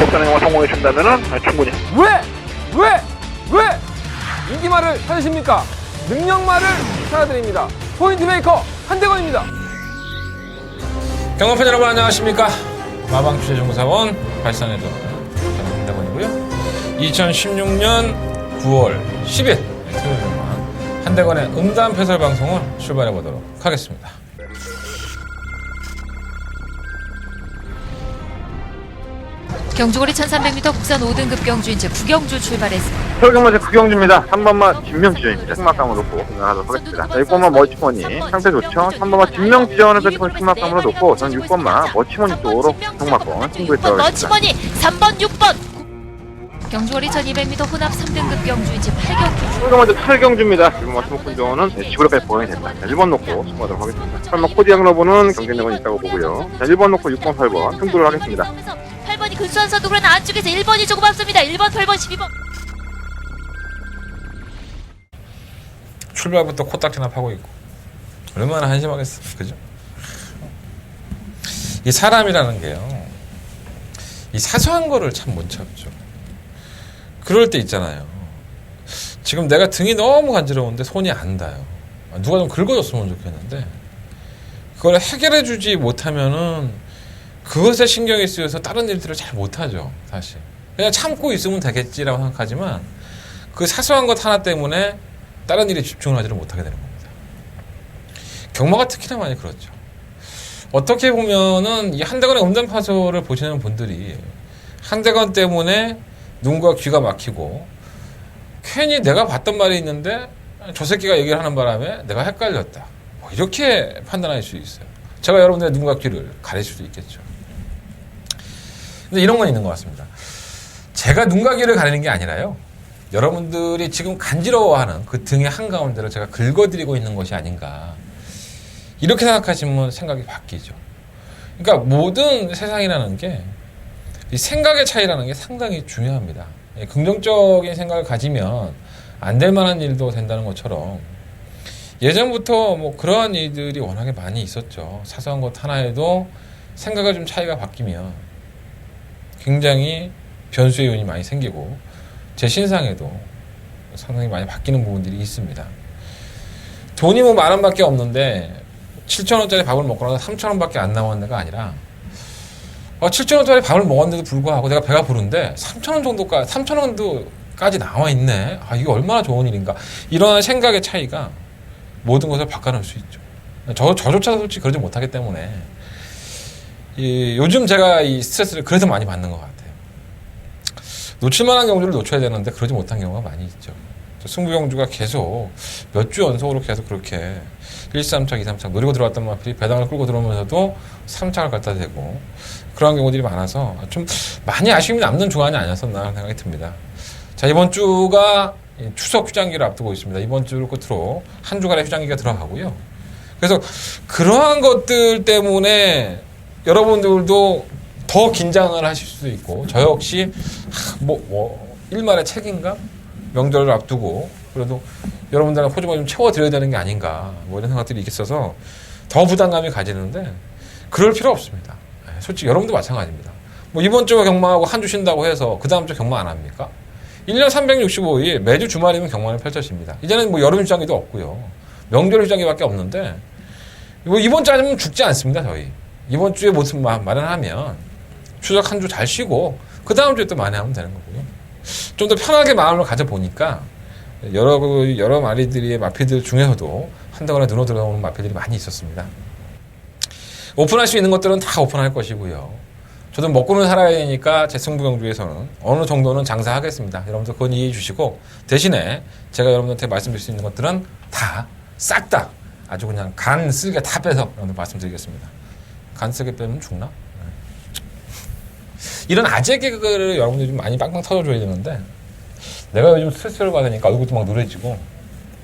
역전행을 성공해 준다면은 충분히. 왜 인기말을 찾으십니까? 능력말을 찾아드립니다. 포인트 메이커 한대건입니다. 경험팬 여러분 안녕하십니까? 마방 취재정보사원 발산해도 저는 한대건이고요. 2016년 9월 10일 토요일만 한대건의 음담패설 방송을 출발해 보도록 하겠습니다. 경주거리 1300m 국산 5등급 경주인제 구경주 출발했습니다. 서울경마제 구경주입니다. 3번마 진명지전입니다. 승막감을 놓고 진행하도록 하겠습니다. 자, 6번마 머치머니 상태 좋죠. 3번마 진명지전을 펼치고 승막감으로 놓고 저는 6번마 머치머니 쪽으로 승막권 승부에 6번 들어가겠습니다. 머치머니, 3번 6번. 경주거리 1200m 혼합 3등급 경주인제 8경주. 서울경마제 8경주입니다. 지금 머치목군조는 지구력까지 보강이 됩니다. 자, 1번 놓고 승부하도록 하겠습니다. 설마 코디양 러브는 경쟁력은 있다고 보고요. 자, 1번 놓고 6번, 8번 승부를 하겠습니다. 8번이 근수한 선두 그러나 안쪽에서 1번이 조금 앞섭니다. 1번, 8번, 12번. 출발부터 코딱지나 파고 있고 얼마나 한심하겠어, 그죠? 이 사람이라는 게요, 이 사소한 거를 참 못 참죠. 그럴 때 있잖아요. 지금 내가 등이 너무 간지러운데 손이 안 닿아요. 누가 좀 긁어줬으면 좋겠는데 그걸 해결해주지 못하면은 그것에 신경이 쓰여서 다른 일들을 잘 못하죠, 사실. 그냥 참고 있으면 되겠지라고 생각하지만 그 사소한 것 하나 때문에 다른 일에 집중을 하지를 못하게 되는 겁니다. 경마가 특히나 많이 그렇죠. 어떻게 보면은 이 한대건의 음담파서를 보시는 분들이 한대건 때문에 눈과 귀가 막히고 괜히 내가 봤던 말이 있는데 저 새끼가 얘기를 하는 바람에 내가 헷갈렸다, 뭐 이렇게 판단할 수 있어요. 제가 여러분들의 눈과 귀를 가릴 수도 있겠죠. 근데 이런 건 있는 것 같습니다. 제가 눈과 귀를 가리는 게 아니라요, 여러분들이 지금 간지러워하는 그 등의 한가운데를 제가 긁어드리고 있는 것이 아닌가, 이렇게 생각하시면 생각이 바뀌죠. 그러니까 모든 세상이라는 게 이 생각의 차이라는 게 상당히 중요합니다. 긍정적인 생각을 가지면 안 될 만한 일도 된다는 것처럼 예전부터 뭐 그러한 일들이 워낙에 많이 있었죠. 사소한 것 하나에도 생각의 좀 차이가 바뀌면 굉장히 변수의 요인이 많이 생기고 제 신상에도 상당히 많이 바뀌는 부분들이 있습니다. 돈이 뭐 10,000원밖에 없는데 7,000원짜리 밥을 먹고 나서 3,000원밖에 안 남은 데가 아니라 7,000원짜리 밥을 먹었는데도 불구하고 내가 배가 부른데 3,000원까지 나와 있네. 이게 얼마나 좋은 일인가. 이런 생각의 차이가 모든 것을 바꿔놓을 수 있죠. 저조차 솔직히 그러지 못하기 때문에 요즘 제가 이 스트레스를 그래서 많이 받는 것 같아요. 놓칠만한 경주를 놓쳐야 되는데 그러지 못한 경우가 많이 있죠. 승부경주가 계속 몇 주 연속으로 계속 그렇게 1-3착, 2-3착 노리고 들어왔던 마필이 배당을 끌고 들어오면서도 3착을 갖다 대고 그런 경우들이 많아서 좀 많이 아쉬움이 남는 주간이 아니었었나 하는 생각이 듭니다. 자, 이번 주가 추석 휴장기를 앞두고 있습니다. 이번 주를 끝으로 한 주간의 휴장기가 들어가고요. 그래서 그러한 것들 때문에 여러분들도 더 긴장을 하실 수도 있고 저 역시 일말의 책임감? 명절을 앞두고 그래도 여러분들한테 포점을 좀 채워드려야 되는 게 아닌가, 뭐 이런 생각들이 있어서 더 부담감이 가지는데 그럴 필요 없습니다. 솔직히 여러분도 마찬가지입니다. 뭐 이번 주가 경마하고 한 주 쉰다고 해서 그 다음 주 경마 안 합니까? 1년 365일 매주 주말이면 경마는 펼쳐집니다. 이제는 뭐 여름 휴장기도 없고요, 명절 휴장기밖에 없는데 뭐 이번 주 아니면 죽지 않습니다. 저희 이번 주에 무슨 마련하면 추석 한 주 잘 쉬고 그 다음 주에 또 만회하면 되는 거고요. 좀 더 편하게 마음을 가져보니까 여러 마리들의 마필들 중에서도 한꺼번에 눈으로 들어오는 마필들이 많이 있었습니다. 오픈할 수 있는 것들은 다 오픈할 것이고요. 저도 먹고는 살아야 되니까 제 승부경주에서는 어느 정도는 장사하겠습니다. 여러분들 그건 이해해 주시고 대신에 제가 여러분들한테 말씀드릴 수 있는 것들은 다 싹 다 아주 그냥 간 쓸게 다 빼서 여러분들 말씀드리겠습니다. 간 쓸게 빼면 죽나? 이런 아재 개그를 여러분들이 좀 많이 빵빵 터져줘야 되는데 내가 요즘 스트레스를 받으니까 얼굴도 막 누래지고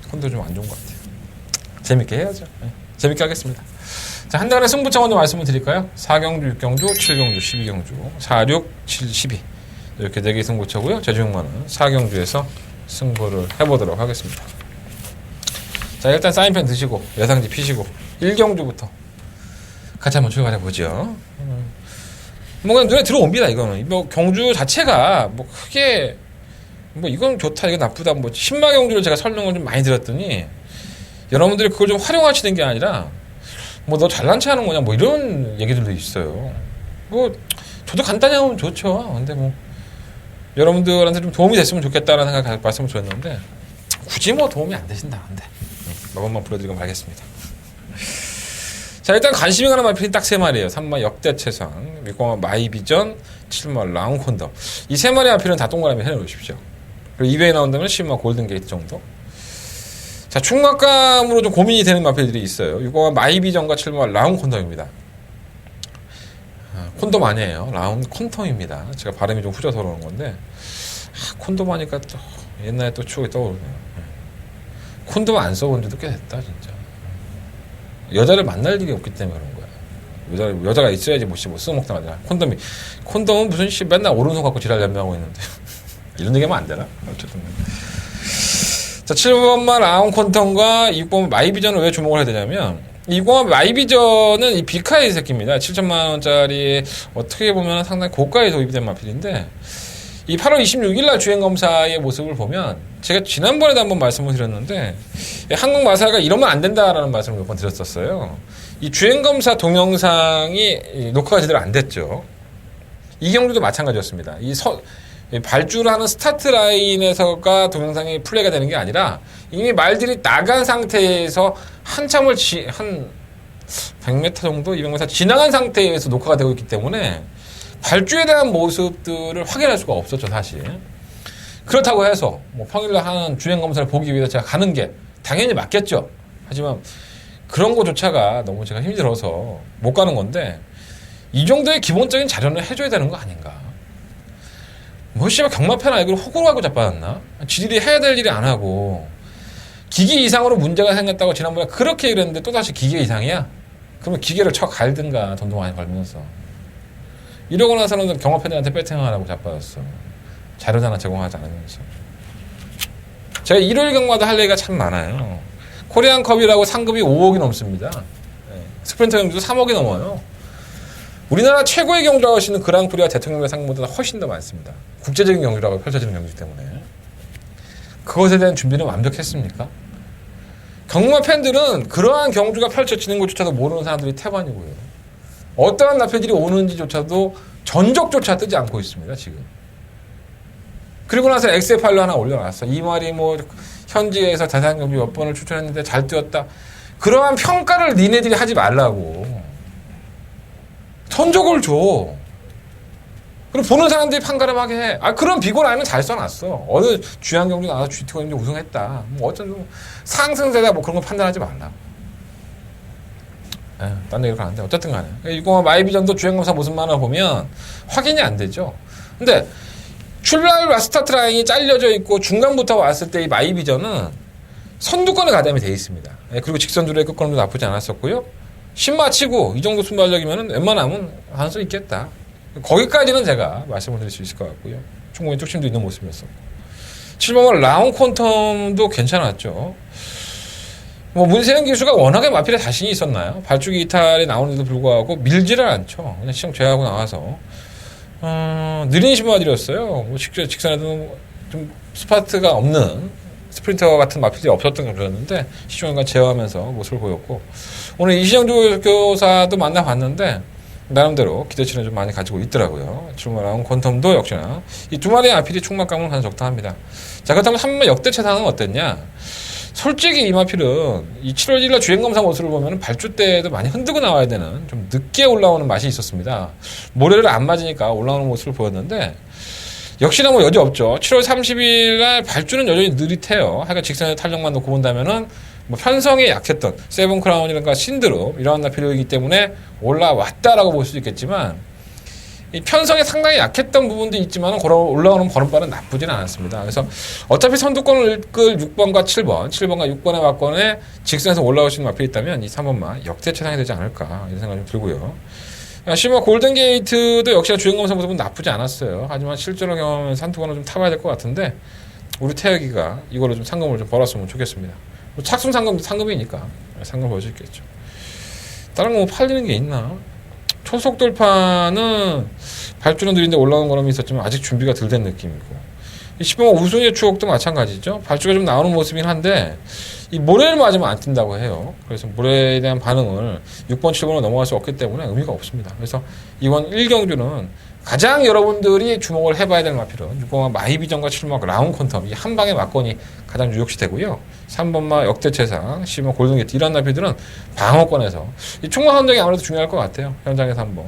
손도 좀 안 좋은 것 같아요. 재밌게 해야죠. 재밌게 하겠습니다. 자, 한달의 승부처 먼저 말씀을 드릴까요? 4경주, 6경주, 7경주, 12경주, 4, 6, 7, 12 이렇게 4개의 승부처고요. 제주용마는 4경주에서 승부를 해보도록 하겠습니다. 자, 일단 사인펜 드시고 예상지 피시고 1경주부터 같이 한번 출발해 보죠. 뭐 그냥 눈에 들어옵니다. 이거는 뭐 경주 자체가 뭐 크게 뭐 이건 좋다 이건 나쁘다 뭐 신마 경주를 제가 설명을 좀 많이 드렸더니 여러분들이 그걸 좀 활용하시는 게 아니라 뭐 너 잘난 체 하는 거냐 뭐 이런 얘기들도 있어요. 뭐 저도 간단히 하면 좋죠. 근데 뭐 여러분들한테 좀 도움이 됐으면 좋겠다라는 생각 말씀을 드렸는데 굳이 뭐 도움이 안 되신다. 근데 마법만 불러드리고 말겠습니다. 자, 일단 관심이 가는 마필이 딱 세 마리예요. 3마 역대 최상, 6마 마이비전, 7마 라운콘더. 이 세 마리 마필은 다 동그라미 해놓으십시오. 그리고 2회에 나온다면 10마 골든게이트 정도. 자, 충막감으로 좀 고민이 되는 마필들이 있어요. 6마 마이비전과 7마 라운콘더입니다. 콘돔 아니에요. 라운 콘텀입니다. 제가 발음이 좀 후져서 그러는 건데 콘돔 하니까 또 옛날에 또 추억이 떠오르네요. 콘돔 안 써본 지도 꽤 됐다 진짜. 여자를 만날 일이 없기 때문에 그런 거야. 여자가 있어야지 뭐 쓰먹다 말이야. 콘돔은 무슨 씨 맨날 오른손 갖고 지랄 연명하고 있는데 이런 얘기하면 안 되나? 어쨌든. 자, 7번마 라운 콘텀과 6번 마이비전을 왜 주목을 해야 되냐면 2번 마이비전은 이 비카의 새끼입니다. 7천만 원짜리 어떻게 보면 상당히 고가에 도입이 된 마필인데 이 8월 26일 날 주행검사의 모습을 보면 제가 지난번에도 한번 말씀을 드렸는데 한국 마사가 이러면 안 된다라는 말씀을 몇 번 드렸었어요. 이 주행검사 동영상이 녹화가 제대로 안 됐죠. 이 경주도 마찬가지였습니다. 이 발주를 하는 스타트 라인에서가 동영상이 플레이가 되는 게 아니라 이미 말들이 나간 상태에서 한참을 한 100m 정도, 200m 지나간 상태에서 녹화가 되고 있기 때문에 발주에 대한 모습들을 확인할 수가 없었죠, 사실. 그렇다고 해서 뭐 평일날 하는 주행검사를 보기 위해서 제가 가는 게 당연히 맞겠죠. 하지만 그런 거조차가 너무 제가 힘이 들어서 못 가는 건데 이 정도의 기본적인 자료는 해줘야 되는 거 아닌가. 뭐 씨발 경마패나 이걸 호구로 하고 자빠졌나? 지들이 해야 될 일이 안 하고 기계 이상으로 문제가 생겼다고 지난번에 그렇게 얘기를 했는데 또다시 기계 이상이야? 그러면 기계를 쳐 갈든가 돈도 많이 벌면서 이러고 나서는 경마패들한테 배팅하라고 자빠졌어. 자료 하나 제공하지 않으면서. 제가 일요일 경마도 할 얘기가 참 많아요. 코리안컵이라고 상금이 5억이 넘습니다. 네. 스프린터 경주도 3억이 넘어요. 우리나라 최고의 경주라고 하시는 그랑프리와 대통령의 상금보다 훨씬 더 많습니다. 국제적인 경주라고 펼쳐지는 경주이기 때문에. 그것에 대한 준비는 완벽했습니까? 경마 팬들은 그러한 경주가 펼쳐지는 것조차도 모르는 사람들이 태반이고요. 어떠한 나패들이 오는지조차도 전적조차 뜨지 않고 있습니다, 지금. 그리고 나서 엑셀파일로 하나 올려놨어. 이 말이 뭐 현지에서 대상경주 몇 번을 추천했는데 잘 뛰었다. 그러한 평가를 니네들이 하지 말라고. 전적을 줘. 그리고 보는 사람들이 판가름하게 해. 아, 그런 비고 라인은 잘 써놨어. 어느 주양 경주 나와서 GT 경주 우승했다. 뭐 어쩐 상승세다 뭐 그런 거 판단하지 말라. 딴 얘기를 하는데 어쨌든 간에 이거 마이비전도 주행검사 모습만을 보면 확인이 안 되죠. 근데 출발 스타트 라인이 잘려져 있고 중간부터 왔을 때 이 마이비전은 선두권에 가담이 되어 있습니다. 그리고 직선주로의 끝걸음도 나쁘지 않았었고요. 10마 치고 이 정도 순발력이면 웬만하면 할 수 있겠다. 거기까지는 제가 말씀을 드릴 수 있을 것 같고요. 충분히 뚝심도 있는 모습이었었고 7번은 라운 콘텀도 괜찮았죠. 뭐 문세영 기수가 워낙에 마필에 자신이 있었나요? 발주기 이탈이 나오는데도 불구하고 밀지를 않죠. 그냥 시험 제외하고 나와서 느린 신마들이었어요. 뭐 직선에도 좀 스파트가 없는 스프린터 같은 마필이 없었던 경주였는데 시중간간 제어하면서 모습을 보였고 오늘 이시영 교사도 만나봤는데 나름대로 기대치는 좀 많이 가지고 있더라고요. 출마랑 콘텀도 역시나 이 두 마리의 마필이 충막감은 가장 적당합니다. 자, 그렇다면 3마 역대 최상은 어땠냐? 솔직히 이 마필은 이 7월 1일 주행검사 모습을 보면 발주 때도 많이 흔들고 나와야 되는 좀 늦게 올라오는 맛이 있었습니다. 모래를 안 맞으니까 올라오는 모습을 보였는데 역시나 뭐 여지 없죠. 7월 30일 날 발주는 여전히 느릿해요. 하여간 직선에 탄력만 놓고 본다면은 뭐 편성에 약했던 세븐 크라운이라든가 신드롬 이러한 나필이기 때문에 올라왔다라고 볼 수 있겠지만 이 편성에 상당히 약했던 부분도 있지만 올라오는 걸음발은 나쁘진 않았습니다. 그래서 어차피 선두권을 이끌 6번과 7번과 6번의 막권에 직선에서 올라올 수 있는 마필이 있다면 이 3번만 역대 최상이 되지 않을까 이런 생각이 좀 들고요. 시마 골든게이트도 역시나 주행검사 모습은 나쁘지 않았어요. 하지만 실제로 경험하면 산투권을 좀 타봐야 될 것 같은데 우리 태혁이가 이걸로 좀 상금을 좀 벌었으면 좋겠습니다. 착순 상금도 상금이니까 상금 벌 수 있겠죠. 다른 거 뭐 팔리는 게 있나? 초속 돌파는 발주는 느린데 올라오는 거람이 있었지만 아직 준비가 덜 된 느낌이고, 이 10번마 우승의 추억도 마찬가지죠. 발주가 좀 나오는 모습이긴 한데 이 모래를 맞으면 안 뛴다고 해요. 그래서 모래에 대한 반응을 6번, 7번으로 넘어갈 수 없기 때문에 의미가 없습니다. 그래서 이번 1경주는 가장 여러분들이 주목을 해봐야 될 마필은 6번마 마이비전과 7번마 라운 퀀텀, 이 한 방의 막건이 가장 유력시 되고요. 3번마 역대 최상, 10번마 골든게이트, 이런 마필들은 방어권에서 이 총괄 선정이 아무래도 중요할 것 같아요. 현장에서 한번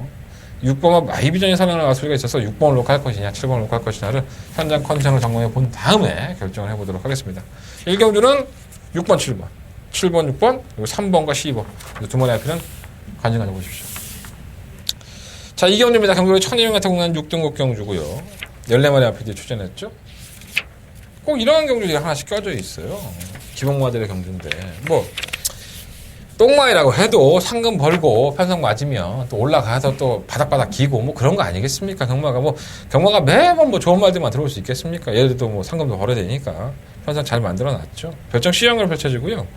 6번마 마이비전이 선언을 나갈 소리가 있어서 6번을 놓고 할 것이냐 7번을 놓고 할 것이냐를 현장 컨디션을 점검해 본 다음에 결정을 해보도록 하겠습니다. 1경주는 6번, 7번, 7번, 6번, 그리고 3번과 12번 두 번의 마필은 관심 가져보십시오. 자, 이 경주입니다. 경주로 1200m 공간 6등급 경주고요. 14마리 마필들이 출전했죠. 꼭 이런 경주들이 하나씩 껴져 있어요. 기본마들의 경주인데 뭐 똥마이라고 해도 상금 벌고 편성 맞으면 또 올라가서 또 바닥바닥 기고 뭐 그런 거 아니겠습니까? 경마가 매번 뭐 좋은 말들만 들어올 수 있겠습니까? 예를 들어 뭐 상금도 벌어야 되니까 편성 잘 만들어 놨죠. 별정 시장으로 펼쳐지고요.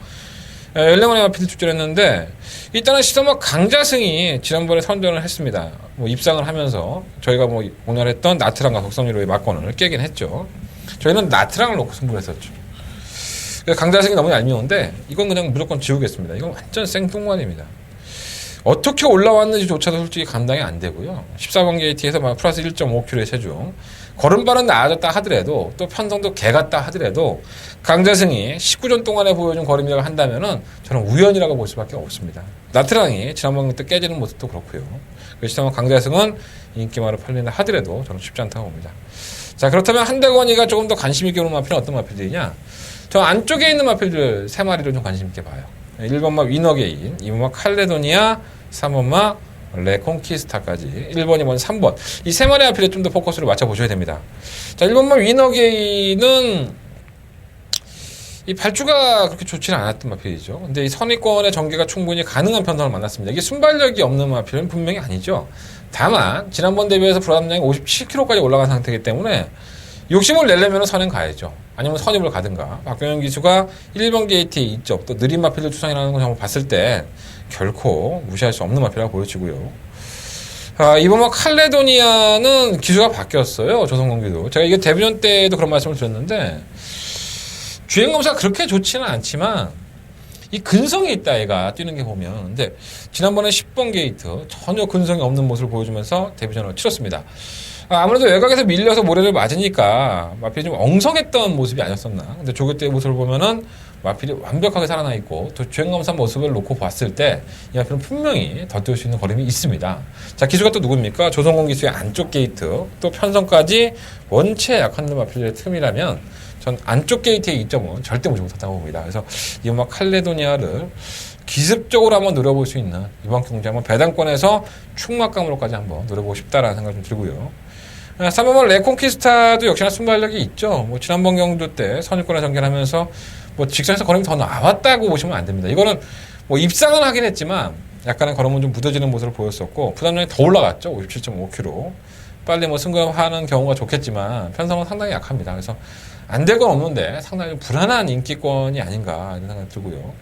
14마리 마필이 출전했는데 일단은 시더마 강자승이 지난번에 선전을 했습니다. 뭐 입상을 하면서 저희가 뭐 공략했던 나트랑과 독성리로의 막권을 깨긴 했죠. 저희는 나트랑을 놓고 승부를 했었죠. 강자승이 너무 얄미운데 이건 그냥 무조건 지우겠습니다. 이건 완전 생뚱맞입니다. 어떻게 올라왔는지조차도 솔직히 감당이 안 되고요. 14번 게이트에서 플러스 1.5km의 체중, 걸음발은 나아졌다 하더라도 또 편성도 개같다 하더라도 강자승이 19전 동안에 보여준 걸음이라고 한다면은 저는 우연이라고 볼 수밖에 없습니다. 나트랑이 지난번 때 깨지는 모습도 그렇고요. 그렇지만 강자승은 인기마로 팔린다 하더라도 저는 쉽지 않다고 봅니다. 자, 그렇다면 한대건이가 조금 더 관심 있게 보는 마필은 어떤 마필들이냐? 저 안쪽에 있는 마필들 3마리를 좀 관심 있게 봐요. 1번마 위너게인, 2번마 칼레도니아, 3번마 레콘키스타까지 1번, 2번, 3번 이 3마리 마필에 좀 더 포커스를 맞춰보셔야 됩니다. 자, 1번마 위너게인은 이 발주가 그렇게 좋지는 않았던 마필이죠. 근데 이 선의권의 전개가 충분히 가능한 편성을 만났습니다. 이게 순발력이 없는 마필은 분명히 아니죠. 다만 지난번 대비해서 불안량이 57kg까지 올라간 상태이기 때문에 욕심을 내려면 선행 가야죠. 아니면 선입을 가든가. 박병현 기수가 1번 게이트의 이점, 또 느린 마필을 추상이라는 걸 한번 봤을 때 결코 무시할 수 없는 마필이라고 보여지고요. 이번 칼레도니아는 기수가 바뀌었어요. 조선공기도. 제가 이게 데뷔전 때도 그런 말씀을 드렸는데 주행검사가 그렇게 좋지는 않지만 이 근성이 있다 얘가 뛰는 게 보면. 근데 지난번에 10번 게이트 전혀 근성이 없는 모습을 보여주면서 데뷔전을 치렀습니다. 아무래도 외곽에서 밀려서 모래를 맞으니까 마필이 좀 엉성했던 모습이 아니었었나. 근데 조교 때의 모습을 보면은 마필이 완벽하게 살아나 있고 또 주행검사 모습을 놓고 봤을 때 이 마필은 분명히 더 뛸 수 있는 걸음이 있습니다. 자, 기수가 또 누굽니까? 조성공 기수의 안쪽 게이트 또 편성까지 원체 약한 마필의 틈이라면 전 안쪽 게이트의 이점은 절대 무시 못한다고 봅니다. 그래서 이번 칼레도니아를 기습적으로 한번 노려볼 수 있는 이번 경기 한번 배당권에서 충막감으로까지 한번 노려보고 싶다라는 생각이 좀 들고요. 3번번 레콘키스타도 역시나 순발력이 있죠. 뭐 지난번 경주 때 선입권에 전개하면서 뭐 직선에서 걸음이 더 나왔다고 보시면 안 됩니다. 이거는 뭐 입상은 하긴 했지만 약간의 걸음은 좀 무뎌지는 모습을 보였었고 부담량이 더 올라갔죠. 57.5kg. 빨리 뭐 승급하는 경우가 좋겠지만 편성은 상당히 약합니다. 그래서 안 될 건 없는데 상당히 좀 불안한 인기권이 아닌가 이런 생각이 들고요.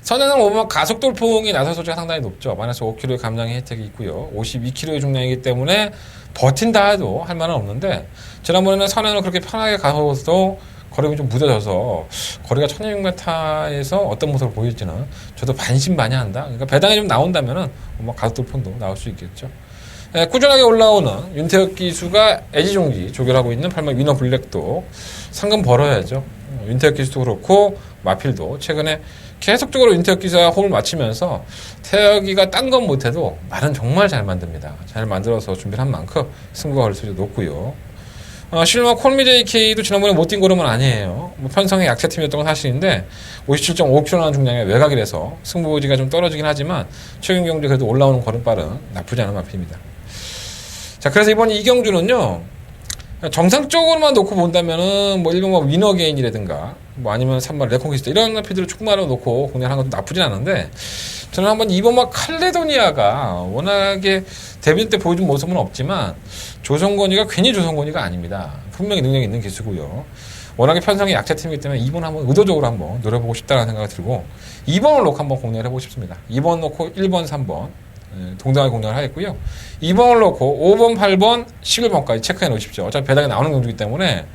선행을 보면 가속 돌풍이 나설 소지가 상당히 높죠. 마이너스 5kg의 감량의 혜택이 있고요. 52kg의 중량이기 때문에 버틴다 해도 할 말은 없는데 지난번에는 선행을 그렇게 편하게 가서도 거리가 좀 무뎌져서 거리가 1600m에서 어떤 모습을 보일지는 저도 반신반의한다. 그러니까 배당이 좀 나온다면은 뭐 가속 돌풍도 나올 수 있겠죠. 꾸준하게 올라오는 윤태혁 기수가 애지중지 조결하고 있는 8번 위너 블랙도 상금 벌어야죠. 윤태혁 기수도 그렇고 마필도 최근에 계속적으로 윤태혁 기수가 호흡을 맞추면서 태혁이가 딴 건 못해도 말은 정말 잘 만듭니다. 잘 만들어서 준비를 한 만큼 승부가 걸릴 수도 높고요. 실마 콜미 JK도 지난번에 못 뛴 걸음은 아니에요. 뭐 편성의 약체팀이었던 건 사실인데 57.5kg라는 중량의 외곽이라서 승부지가 좀 떨어지긴 하지만 최근 경주에 그래도 올라오는 걸음발은 나쁘지 않은 마필입니다. 자, 그래서 이번 이 경주는요, 정상적으로만 놓고 본다면은 뭐 1번마 위너게인이라든가 뭐 아니면 3번 레콘키스타 이런 마필들을 축마로 놓고 공략하는 것도 나쁘진 않은데 저는 한번 2번마 칼레도니아가 워낙에 데뷔 때 보여준 모습은 없지만 조성건이가 괜히 조성건이가 아닙니다. 분명히 능력이 있는 기수고요. 워낙에 편성이 약체팀이기 때문에 2번 한번 의도적으로 한번 노려보고 싶다는 생각이 들고 2번을 놓고 한번 공략을 해보고 싶습니다. 2번 놓고 1번, 3번 동등하게 공략을 하겠고요. 2번을 놓고 5번, 8번, 11번까지 체크해 놓으십시오. 어차피 배당이 나오는 경주이기 때문에.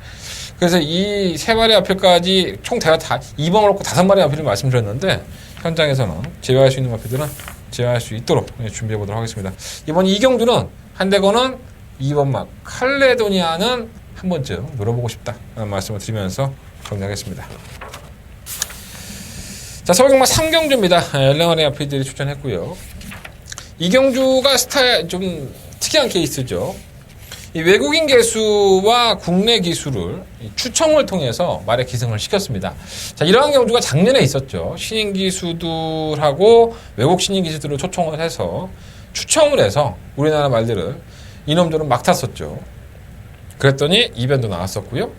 그래서 이 세 마리 앞필까지 총 대략 다 2번을 놓고 5마리 앞필을 말씀드렸는데 현장에서는 제외할 수 있는 앞필들은 제외할 수 있도록 준비해 보도록 하겠습니다. 이번 이 경주는 한대건은 2번 막 칼레도니아는 한 번쯤 노려보고 싶다라는 말씀을 드리면서 정리하겠습니다. 자, 서울경마 3경주입니다. 엘레원의 앞필들이 추천했고요. 이 경주가 좀 특이한 케이스죠. 이 외국인 개수와 국내 기수를 추첨을 통해서 말에 기승을 시켰습니다. 자, 이러한 경주가 작년에 있었죠. 신인 기수들하고 외국 신인 기수들을 초청을 해서 추첨을 해서 우리나라 말들을 이놈들은 막 탔었죠. 그랬더니 이변도 나왔었고요.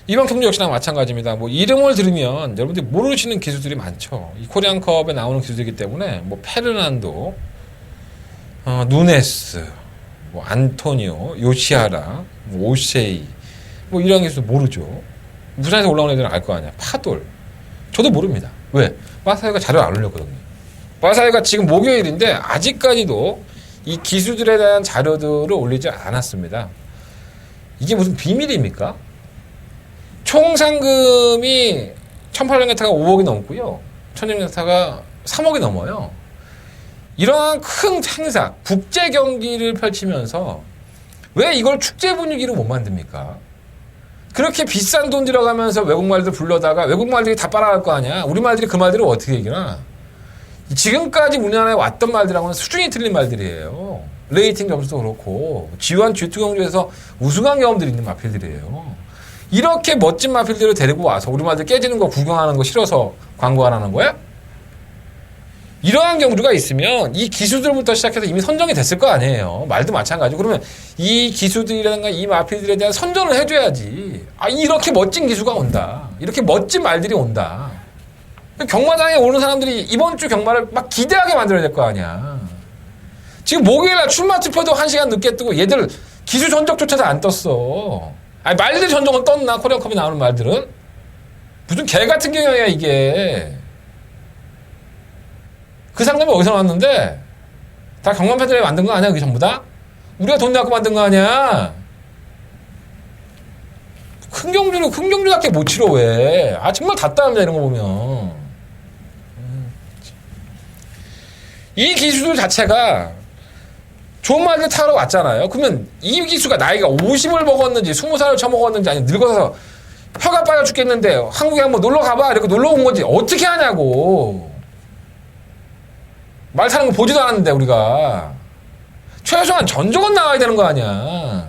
이번 경주 역시나 마찬가지입니다. 뭐 이름을 들으면 여러분들이 모르시는 기수들이 많죠. 이 코리안컵에 나오는 기수들이기 때문에 뭐 페르난도, 누네스, 뭐 안토니오, 요시하라, 뭐 오세이, 뭐 이런 기수 모르죠. 부산에서 올라오는 애들은 알 거 아니야. 파돌. 저도 모릅니다. 왜? 빠사이가 자료를 안 올렸거든요. 빠사이가 지금 목요일인데 아직까지도 이 기수들에 대한 자료들을 올리지 않았습니다. 이게 무슨 비밀입니까? 총 상금이 1800m가 5억이 넘고요. 1600m가 3억이 넘어요. 이러한 큰 행사, 국제 경기를 펼치면서 왜 이걸 축제 분위기로 못 만듭니까? 그렇게 비싼 돈 들어가면서 외국 말들 불러다가 외국 말들이 다 빨아갈 거 아니야. 우리 말들이 그 말들을 어떻게 이기나? 지금까지 우리나라에 왔던 말들하고는 수준이 틀린 말들이에요. 레이팅 점수도 그렇고 G1, G2 경주에서 우승한 경험들이 있는 마필들이에요. 이렇게 멋진 마필들을 데리고 와서 우리 말들 깨지는 거 구경하는 거 싫어서 광고하라는 거야? 이러한 경주가 있으면 이 기수들부터 시작해서 이미 선정이 됐을 거 아니에요. 말도 마찬가지고. 그러면 이 기수들이라든가 이 마필들에 대한 선전을 해줘야지. 아, 이렇게 멋진 기수가 온다. 이렇게 멋진 말들이 온다. 경마장에 오는 사람들이 이번 주 경마를 막 기대하게 만들어야 될 거 아니야. 지금 목요일날 출마 투표도 1시간 늦게 뜨고 얘들 기수 전적조차도 안 떴어. 아니, 말들 전적은 떴나? 코리안컵에 나오는 말들은? 무슨 개 같은 경향이야 이게. 그 상담이 어디서 나왔는데? 다 경만 패들이 만든 거 아니야, 그게 전부 다? 우리가 돈 내고 만든 거 아니야? 큰 경주답게 못 치러, 왜? 아, 정말 답답합니다, 이런 거 보면. 이 기수들 자체가 좋은 말들 타러 왔잖아요. 그러면 이 기수가 나이가 50을 먹었는지, 20살을 처먹었는지, 아니면 늙어서 혀가 빠져 죽겠는데, 한국에 한번 놀러 가봐. 이렇게 놀러 온 건지, 어떻게 하냐고. 말 타는 거 보지도 않았는데 우리가 최소한 전적은 나와야 되는 거 아니야.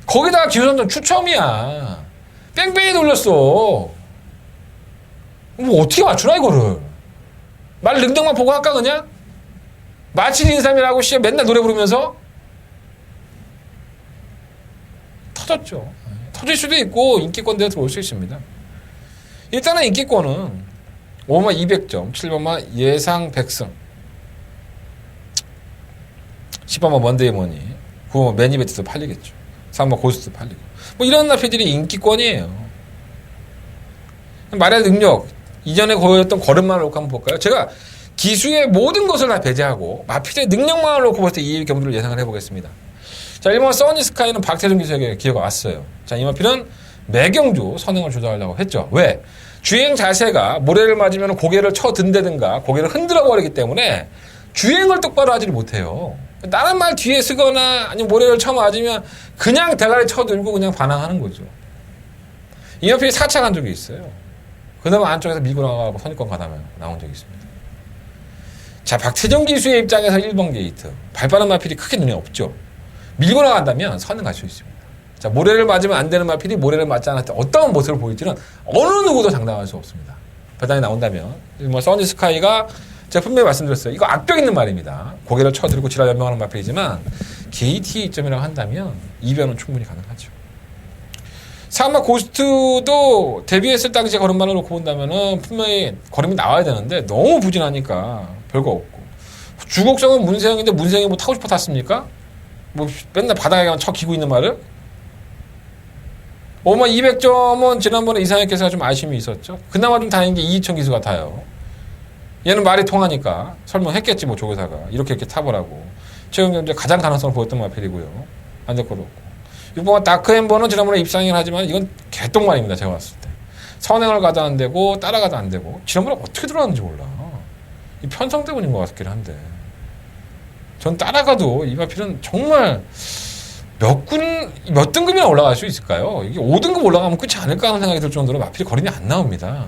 거기다가 기수선전 추첨이야. 뺑뺑이 돌렸어. 뭐 어떻게 맞추나 이거를. 말 능력만 보고 할까 그냥? 마친 인삼이라고 씨 맨날 노래 부르면서 터졌죠. 터질 수도 있고 인기권대에 들어올 수 있습니다. 일단은 인기권은 5번 200점, 7번만 예상 100승, 10번만 먼데이머니, 9번만 매니베트도 팔리겠죠. 3번 고스트도 팔리고. 뭐 이런 나피들이 인기권이에요. 말의 능력, 이전에 보였던 걸음만을 놓고 한번 볼까요? 제가 기수의 모든 것을 다 배제하고 마필의 능력만을 놓고 볼 때 이 경주를 예상을 해보겠습니다. 자, 1번 써니스카이는 박태준 기수에게 기회가 왔어요. 자, 이 마필은 매경주 선행을 주도하려고 했죠. 왜? 주행 자세가 모래를 맞으면 고개를 쳐든다든가 고개를 흔들어 버리기 때문에 주행을 똑바로 하지를 못해요. 다른 말 뒤에 쓰거나 아니면 모래를 쳐 맞으면 그냥 대가리 쳐들고 그냥 반항하는 거죠. 이 옆에 4차 간 적이 있어요. 그 다음에 안쪽에서 밀고 나가고 선입권 가다면 나온 적이 있습니다. 자, 박태정 기수의 입장에서 1번 게이트. 발빠른 마필이 크게 눈에 없죠. 밀고 나간다면 선은 갈 수 있습니다. 자, 모래를 맞으면 안 되는 마필이 모래를 맞지 않을 때 어떤 모습을 보일지는 어느 누구도 장담할 수 없습니다. 배당이 나온다면. 뭐, 써니스카이가 제가 분명히 말씀드렸어요. 이거 악병 있는 말입니다. 고개를 쳐들고 지랄 연명하는 마필이지만, 게이트의 이점이라고 한다면, 이변은 충분히 가능하죠. 사마 고스트도 데뷔했을 당시에 걸음만을 놓고 본다면은 분명히 걸음이 나와야 되는데, 너무 부진하니까 별거 없고. 주곡성은 문세영인데, 문세영이 뭐 타고 싶어 탔습니까? 뭐, 맨날 바닥에만 쳐 기고 있는 말을? 5만 200점은 지난번에 이상혁 기수가 좀 아쉬움이 있었죠. 그나마 좀 다행인 게 이희천 기수 같아요. 얘는 말이 통하니까 설명했겠지 뭐 조교사가 이렇게 타보라고. 최근경제 가장 가능성을 보였던 마필이고요. 안 될 거로 없고. 6번 다크엠버는 지난번에 입상이긴 하지만 이건 개똥말입니다. 제가 봤을 때. 선행을 가도 안 되고 따라가도 안 되고 지난번에 어떻게 들어왔는지 몰라. 이 편성 때문인 것 같긴 한데 전 따라가도 이 마필은 정말 몇 등급이나 올라갈 수 있을까요? 이게 5등급 올라가면 끝이 아닐까 하는 생각이 들 정도로 마필이 거린이 안 나옵니다.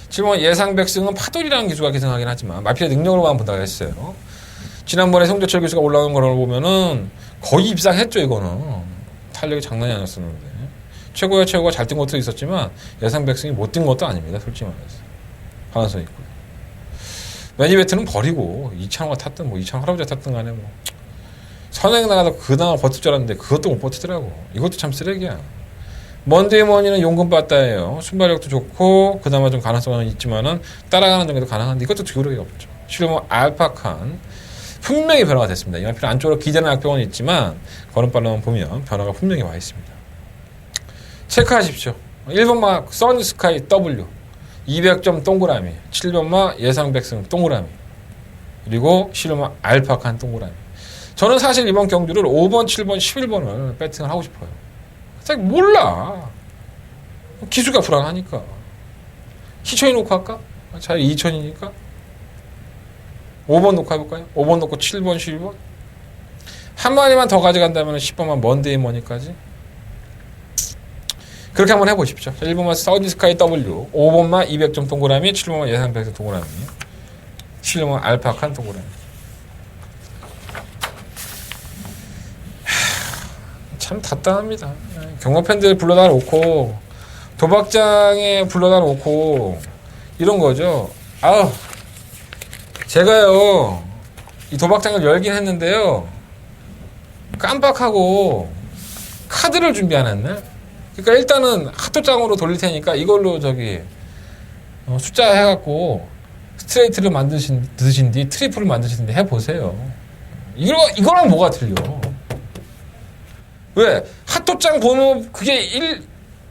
7번 예상백승은 파돌이라는 기수가 기승하긴 하지만 마필의 능력으로만 본다고 했어요. 지난번에 송재철 교수가 올라온 걸 보면은 거의 입상했죠. 이거는 탄력이 장난이 아니었었는데 최고야 최고가 잘 뛴 것도 있었지만 예상백승이 못 뛴 것도 아닙니다. 솔직히 말해서 가능성이 있고요. 매니베트는 버리고 이창호가 탔든 뭐 이창호 할아버지가 탔든 간에 뭐 선행 나가서 그나마 버틸 줄 알았는데 그것도 못 버티더라고. 이것도 참 쓰레기야. 먼데이머니는 용금 빠따예요. 순발력도 좋고 그나마 좀 가능성은 있지만은 따라가는 정도도 가능한데 이것도 기울기가 없죠. 실은 알파칸 분명히 변화가 됐습니다. 이 마필 안쪽으로 기대는 악병은 있지만 걸음발로만 보면 변화가 분명히 와 있습니다. 체크하십시오. 1번마 선스카이 W 200점 동그라미 7번마 예상백승 동그라미 그리고 실마 알파칸 동그라미. 저는 사실 이번 경주를 5번, 7번, 11번을 배팅을 하고 싶어요. 사실 몰라. 기수가 불안하니까. 희천이 놓고 할까? 차라리 2천이니까. 5번 놓고 해볼까요? 5번 놓고 7번, 11번. 한 마리만 더 가져간다면 10번만 먼데이머니까지. 그렇게 한번 해보십시오. 1번만 서디스카이 W, 5번만 200점 동그라미, 7번만 예상백승 동그라미, 7번만 알파칸 동그라미. 참 답답합니다. 경마팬들 불러다 놓고 도박장에 불러다 놓고 이런 거죠. 아우 제가요 이 도박장을 열긴 했는데요 깜빡하고 카드를 준비 안 했네. 그러니까 일단은 핫도장으로 돌릴 테니까 이걸로 저기 숫자 해갖고 스트레이트를 드신 뒤 트리플을 만드신 뒤 해보세요. 이거랑 뭐가 틀려? 왜? 핫도장 보면 그게 1,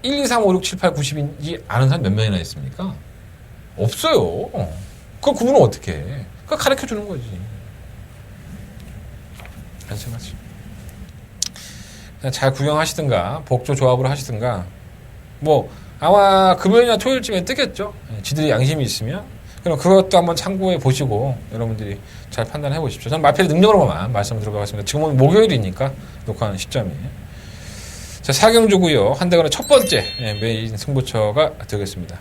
2, 3, 5, 6, 7, 8, 90인지 아는 사람 몇 명이나 있습니까? 없어요. 그거 구분은 어떻게 해? 그거 가르쳐 주는 거지. 안심하지. 그냥 잘 구경하시든가 복조 조합으로 하시든가 뭐 아마 금요일이나 토요일쯤에 뜨겠죠. 지들이 양심이 있으면 그럼 그것도 한번 참고해 보시고 여러분들이 잘 판단해 보십시오. 저는 마필의 능력으로만 말씀을 들어가겠습니다. 지금은 목요일이니까 녹화하는 시점이. 자, 4경주고요. 한대건의 첫 번째 메인 승부처가 되겠습니다.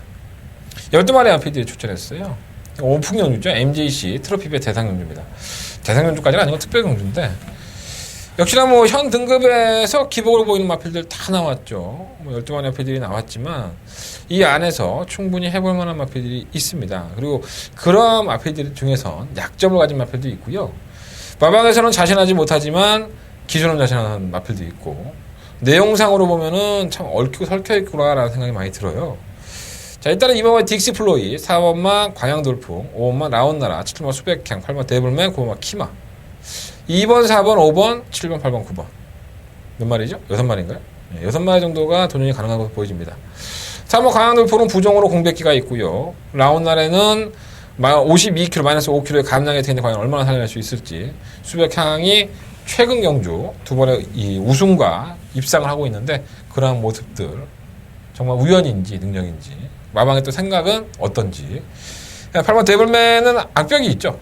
12마리 마필들이 출전했어요. 오픈경주죠. MJC 트로피배 대상경주입니다. 대상경주까지는 아니고 특별경주인데 역시나 뭐 현 등급에서 기복으로 보이는 마필들 다 나왔죠. 뭐 12마리 마필들이 나왔지만 이 안에서 충분히 해볼 만한 마필들이 있습니다. 그리고 그러한 마필들 중에선 약점을 가진 마필도 있고요. 마방에서는 자신하지 못하지만 기준은 자신하는 마필도 있고 내용상으로 보면은 참 얽히고 설켜있구나라는 생각이 많이 들어요. 자, 일단은 2번만 딕시플로이, 4번만 광양돌풍, 5번만 라온나라, 7번만 수백향, 8번만 데블맨, 9번만 키마. 2번, 4번, 5번, 7번, 8번, 9번. 몇 마리죠? 6마리인가요? 네, 6마리 정도가 도전이 가능한 것으로 보여집니다. 3번 광양돌풍은 부종으로 공백기가 있고요. 라온나라는 52kg, 마이너스 5kg의 감량의 텐데 과연 얼마나 살려낼 수 있을지. 수백향이 최근 경주 두 번의 이 우승과 입상을 하고 있는데 그러한 모습들 정말 우연인지 능력인지 마방의 또 생각은 어떤지. 8번 데블맨은 악벽이 있죠.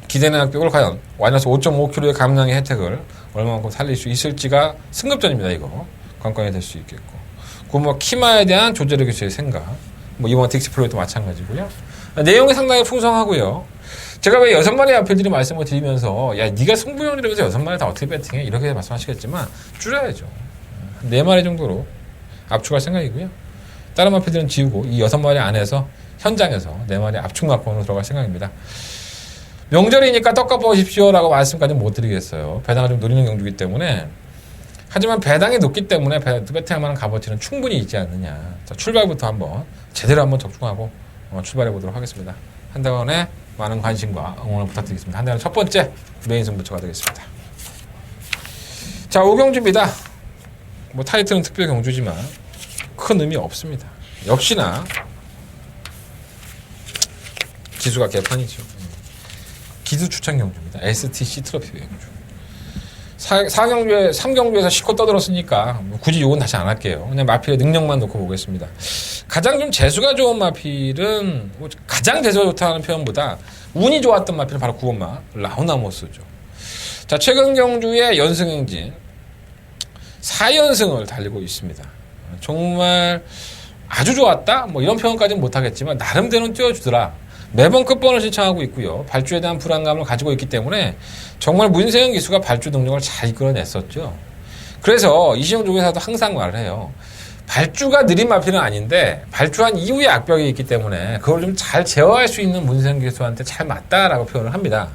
기대는 악벽을 과연 마이너스 5.5kg의 감량의 혜택을 얼마만큼 살릴 수 있을지가 승급전입니다. 이거 관건이 될 수 있겠고 9번 키마에 대한 조제력 교수의 생각 뭐 이번 딕시플로이도 마찬가지고요. 내용이 상당히 풍성하고요. 제가 왜 6마리 앞에들이 말씀을 드리면서 야 네가 승부용이라면서 6마리 다 어떻게 배팅해? 이렇게 말씀하시겠지만 줄여야죠. 4마리 정도로 압축할 생각이고요. 다른 마필들은 지우고 이 6마리 안에서 현장에서 4마리 압축 막공으로 들어갈 생각입니다. 명절이니까 떡값 보십시오라고 말씀까지는 못 드리겠어요. 배당을 좀 노리는 경주이기 때문에. 하지만 배당이 높기 때문에 배팅할 만한 값어치는 충분히 있지 않느냐. 자, 출발부터 한번 제대로 한번 적중하고 출발해 보도록 하겠습니다. 한대원의 많은 관심과 응원을 부탁드리겠습니다. 한대원 첫 번째 메인 승부처가 되겠습니다. 자, 5경주입니다. 뭐 타이틀은 특별 경주지만 큰 의미 없습니다. 역시나 기수가 개판이죠. 기수 추천 경주입니다. STC 트로피 경주. 3경주에서 실컷 떠들었으니까 굳이 요건 다시 안 할게요. 그냥 마필의 능력만 놓고 보겠습니다. 가장 좀 재수가 좋은 마필은 가장 재수가 좋다는 표현보다 운이 좋았던 마필은 바로 9번마 라우나모스죠. 자, 최근 경주의 연승 행진 4연승을 달리고 있습니다. 정말 아주 좋았다? 뭐 이런 표현까지는 못하겠지만 나름대로는 뛰어주더라. 매번 끝번을 신청하고 있고요. 발주에 대한 불안감을 가지고 있기 때문에 정말 문세영 기수가 발주 능력을 잘 이끌어냈었죠. 그래서 이시영 조교사도 항상 말을 해요. 발주가 느린 마필은 아닌데 발주한 이후에 악벽이 있기 때문에 그걸 좀 잘 제어할 수 있는 문세영 기수한테 잘 맞다라고 표현을 합니다.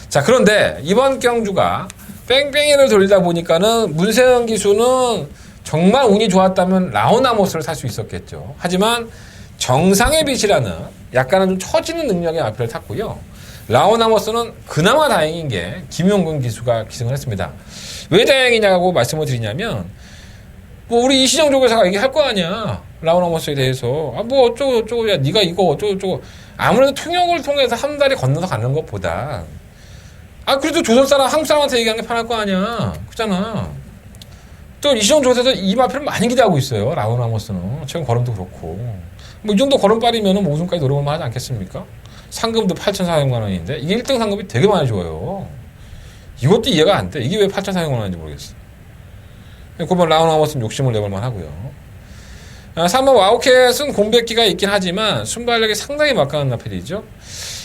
자, 그런데 이번 경주가 뺑뺑이를 돌리다 보니까는 문세영 기수는 정말 운이 좋았다면 라오나모스를 살 수 있었겠죠. 하지만 정상의 빛이라는 약간은 좀 처지는 능력의 마필을 탔고요. 라오나모스는 그나마 다행인 게 김용근 기수가 기승을 했습니다. 왜 다행이냐고 말씀을 드리냐면 뭐 우리 이시정 조교사가 얘기할 거 아니야. 라오나모스에 대해서 뭐 어쩌고 야 네가 이거 어쩌고 아무래도 통역을 통해서 한 달이 건너서 가는 것보다 그래도 조선 사람 한국 사람한테 얘기하는 게 편할 거 아니야. 그렇잖아. 또 이시정 조교사도 이 마필을 많이 기대하고 있어요. 라오나모스는 최근 걸음도 그렇고 뭐 이 정도 걸음빨이면 뭐 우승까지 노려볼만 하지 않겠습니까? 상금도 8,400만 원인데 이게 1등 상금이 되게 많이 줘요. 이것도 이해가 안 돼. 이게 왜 8,400만 원인지 모르겠어. 그러면 라운아웃은 욕심을 내볼만 하고요. 3번 와우캣은 공백기가 있긴 하지만 순발력이 상당히 막강한 나필이죠.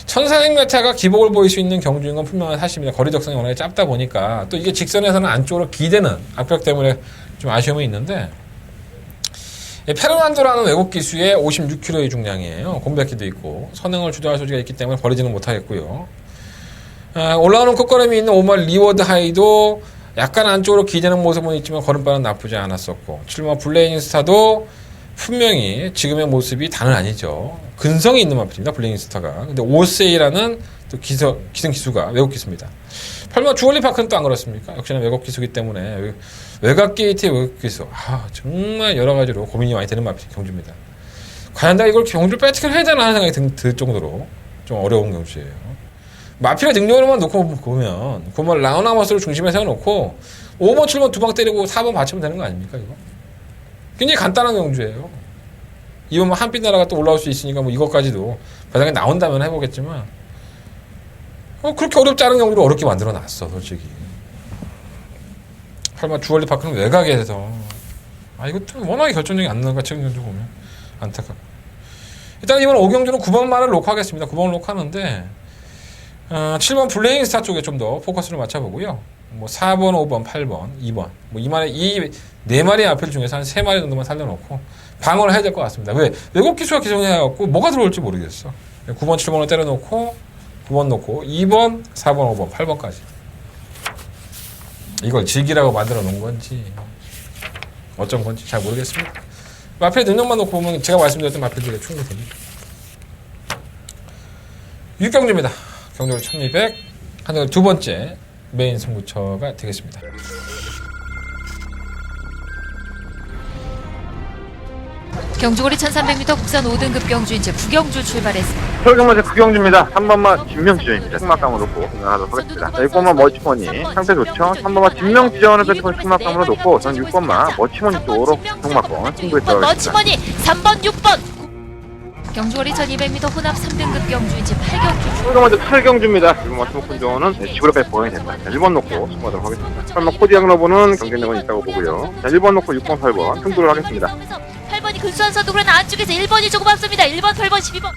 1400m가 기복을 보일 수 있는 경주인 건 분명한 사실입니다. 거리 적성이 워낙에 짧다 보니까 또 이게 직선에서는 안쪽으로 기대는 악벽 때문에 좀 아쉬움이 있는데 페르난도라는 외국 기수의 56kg의 중량이에요. 공백기도 있고 선행을 주도할 소지가 있기 때문에 버리지는 못하겠고요. 올라오는 끝걸음이 있는 5번 리워드 하이도 약간 안쪽으로 기대는 모습은 있지만 걸음발은 나쁘지 않았었고 7번 블레이닝 스타도 분명히 지금의 모습이 다는 아니죠. 근성이 있는 마필입니다. 블레이닝 스타가. 근데 오세이라는 또 기승 기수가 외국 기수입니다. 8번 주얼리 파크는 또 안 그렇습니까? 역시나 외국 기수기 때문에 외곽 게이트의 외국 기수. 정말 여러 가지로 고민이 많이 되는 마필 경주입니다. 과연 내가 이걸 경주를 빼트기를 해야 되나 하는 생각이 들 정도로 좀 어려운 경주예요. 마필의 능력으로만 놓고 보면 9번 라우나머스를 중심에 세워놓고 5번, 7번 두 방 때리고 4번 받치면 되는 거 아닙니까 이거? 굉장히 간단한 경주예요. 이번 한빛 나라가 또 올라올 수 있으니까 뭐 이것까지도 바닥에 나온다면 해보겠지만 그렇게 어렵지 않은 경주를 어렵게 만들어놨어 솔직히. 8번 주얼리 파크는 외곽에서 이것도 워낙에 결정력이 안 나는 거야 최근 경주 보면 안타깝고. 일단 이번 5경주는 9번만을 녹화하겠습니다. 9번을 녹화하는데 7번 블레잉 스타 쪽에 좀 더 포커스를 맞춰보고요. 뭐 4번, 5번, 8번, 2번 뭐 이 4마리 앞필 중에서 한 3마리 정도만 살려놓고 방어를 해야 될 것 같습니다. 왜? 외국 기수가 기존해갖고 뭐가 들어올지 모르겠어. 9번, 7번을 때려놓고 9번 놓고 2번, 4번, 5번, 8번까지 이걸 즐기라고 만들어 놓은 건지 어쩐 건지 잘 모르겠습니다. 마필 능력만 놓고 보면 제가 말씀드렸던 마필들이 충분히 됩니다. 6경주입니다. 경주를 1200 하늘 두 번째 메인 승부처가 되겠습니다. 경주거리 1300m 국산 5등급 경주 이제 9경주 출발했습니다. 설경마제 9경주입니다. 3번마 김명지전입니다. 승막감으로 놓고 진행하도록 하겠습니다. 6번마 머치머니 상태 좋죠. 3번마 김명지전을 뺏고 승막감으로 놓고 전 6번마 머치머니 쪽으로 승막권 승부에 들어가겠습니다. 머치머니 3번 6번 경주거리 1200m 혼합 3등급 경주 이제 8경주 설경마제 8경주입니다. 지금 머치목군조는 지구력 빼 보행이 됐다. 1번 놓고 승부하도록 하겠습니다. 설마 코디양 러브는 경쟁력은 있다고 보고요. 1번 놓고 6번 8번 승부를 하겠습니다. 8번이 근수한서도 그러나 안쪽에서 1번이 조금 앞섭니다. 1번 8번 12번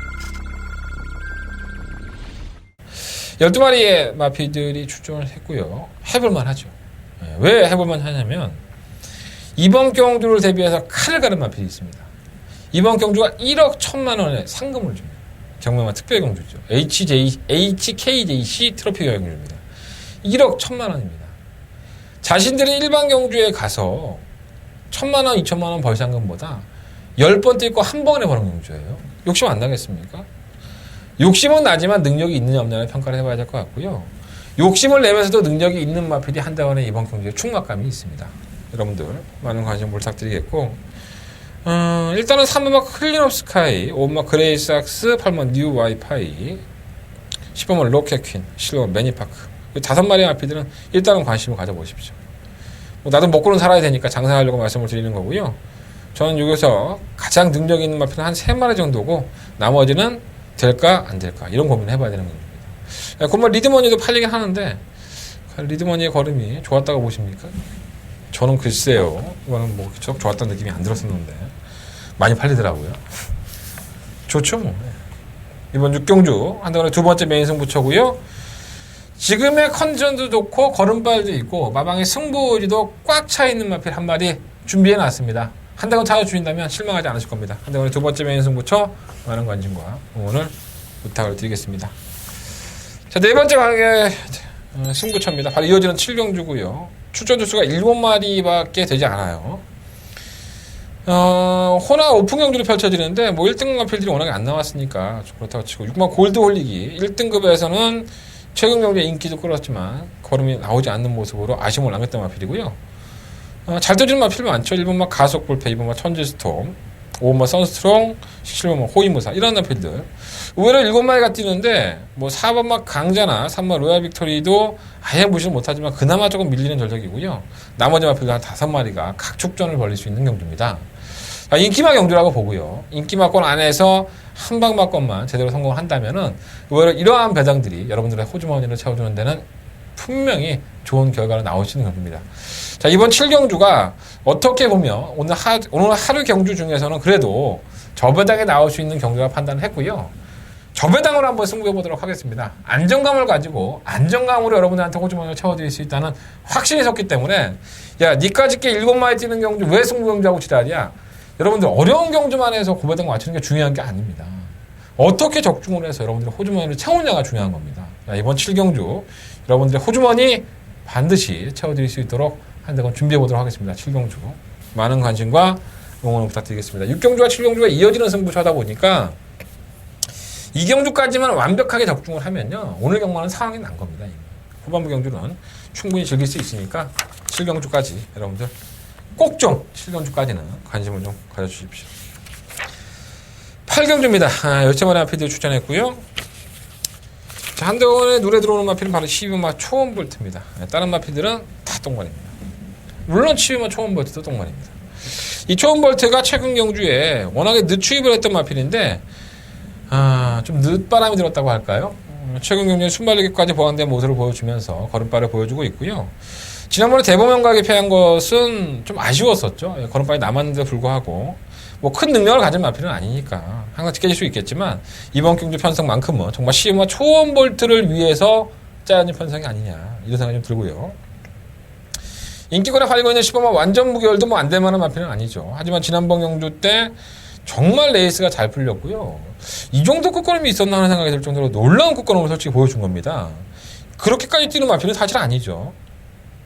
12마리의 마필들이 출전을 했고요. 해볼만 하죠. 왜 해볼만 하냐면 이번 경주를 대비해서 칼을 가른 마필이 있습니다. 이번 경주가 1억 1천만 원의 상금을 줍니다. 경매만 특별 경주죠. HKJC 트로피 경주입니다. 1억 1천만 원입니다. 자신들이 일반 경주에 가서 1천만 원, 2천만 원 벌 상금보다 10번 뛰고 한 번에 버는 경주예요. 욕심 안 나겠습니까? 욕심은 나지만 능력이 있느냐 없느냐를 평가를 해봐야 될 것 같고요. 욕심을 내면서도 능력이 있는 마필이 한다원에 이번 경주에 충막감이 있습니다. 여러분들 많은 관심 부탁드리겠고 일단은 3번마 클린업 스카이, 5번마 그레이삭스, 8번마 뉴 와이파이, 10번마 로켓 퀸, 11번마 매니파크. 이 5마리 마필들은 일단은 관심을 가져보십시오. 뭐 나도 먹고는 살아야 되니까 장사하려고 말씀을 드리는 거고요. 저는 여기서 가장 능력 있는 마필은 한 3마리 정도고 나머지는 될까 안 될까 이런 고민을 해봐야 되는 겁니다. 정말 리드머니도 팔리긴 하는데 리드머니의 걸음이 좋았다고 보십니까? 저는 글쎄요. 이거는 뭐 좋았다는 느낌이 안 들었었는데 많이 팔리더라고요. 좋죠 뭐. 이번 육경주 한동안에 2번째 메인 승부처고요. 지금의 컨디션도 좋고 걸음발도 있고 마방의 승부지도 꽉 차 있는 마필 한 마리 준비해 놨습니다. 한동안 찾아주신다면 실망하지 않으실 겁니다. 한동안에 2번째 메인 승부처 많은 관심과 응원을 부탁을 드리겠습니다. 자, 4번째 강의 승부처입니다. 바로 이어지는 7경주고요. 출전 주수가 7마리밖에 되지 않아요. 호나 오픈 경주로 펼쳐지는데 뭐 1등급 마필들이 워낙에 안 나왔으니까 그렇다고 치고 6만 골드 홀리기 1등급에서는 최근 경주의 인기도 끌었지만 걸음이 나오지 않는 모습으로 아쉬움을 남겼던 마필이고요. 잘 떠주는 마필 많죠. 1번마 가속 볼페, 2번마 천지스톰, 5번마 선스트롱, 17번마 호위무사 이런 마필들. 의외로 7마리가 뛰는데 뭐 4번마 강자나 3번마 로얄 빅토리도 아예 무시를 못하지만 그나마 조금 밀리는 전적이고요. 나머지 마필도 한 5마리가 각축전을 벌릴 수 있는 경주입니다. 인기마 경주라고 보고요. 인기마권 안에서 한방마권만 제대로 성공을 한다면은 의외로 이러한 배당들이 여러분들의 호주머니를 채워주는 데는 분명히 좋은 결과가 나올 수 있는 경주입니다. 자, 이번 7경주가 어떻게 보면 오늘 하루 경주 중에서는 그래도 저배당에 나올 수 있는 경주라 판단을 했고요. 저배당으로 한번 승부해 보도록 하겠습니다. 안정감을 가지고 안정감으로 여러분들한테 호주머니를 채워드릴 수 있다는 확신이 섰기 때문에 야, 니까지 게 7마리 뛰는 경주 왜 승부 경주하고 지랄이야? 여러분들 어려운 경주만 해서 고배당 맞추는 게 중요한 게 아닙니다. 어떻게 적중을 해서 여러분들의 호주머니를 채우느냐가 중요한 겁니다. 자, 이번 7경주 여러분들의 호주머니 반드시 채워드릴 수 있도록 한동안 준비해 보도록 하겠습니다. 7경주 많은 관심과 응원을 부탁드리겠습니다. 6경주와 7경주가 이어지는 승부처다 보니까 2경주까지만 완벽하게 적중을 하면요 오늘 경마는 상황이 난 겁니다. 후반부 경주는 충분히 즐길 수 있으니까 7경주까지 여러분들 꼭 좀 7경주까지는 관심을 좀 가져주십시오. 8경주입니다. 열차만의 마필들 추천했고요. 자, 한동안에 눈에 들어오는 마필은 바로 12번마 초원볼트입니다. 다른 마필들은 다 똥말입니다. 물론 12번마 초원볼트도 똥말입니다. 이 초원볼트가 최근 경주에 워낙에 늦추입을 했던 마필인데 좀 늦바람이 들었다고 할까요? 최근 경주에 순발력까지 보완된 모습을 보여주면서 걸음발을 보여주고 있고요. 지난번에 대범연각에 패한 것은 좀 아쉬웠었죠. 걸음발이 남았는데 불구하고 뭐 큰 능력을 가진 마필은 아니니까 항상 지켜질 수 있겠지만 이번 경주 편성만큼은 정말 시우마 초원볼트를 위해서 짜여진 편성이 아니냐 이런 생각이 좀 들고요. 인기권에 팔리고 있는 10번마 완전 무결도 뭐 안 될 만한 마필은 아니죠. 하지만 지난번 경주 때 정말 레이스가 잘 풀렸고요. 이 정도 끝걸음이 있었나 하는 생각이 들 정도로 놀라운 끝걸음을 솔직히 보여준 겁니다. 그렇게까지 뛰는 마필은 사실 아니죠.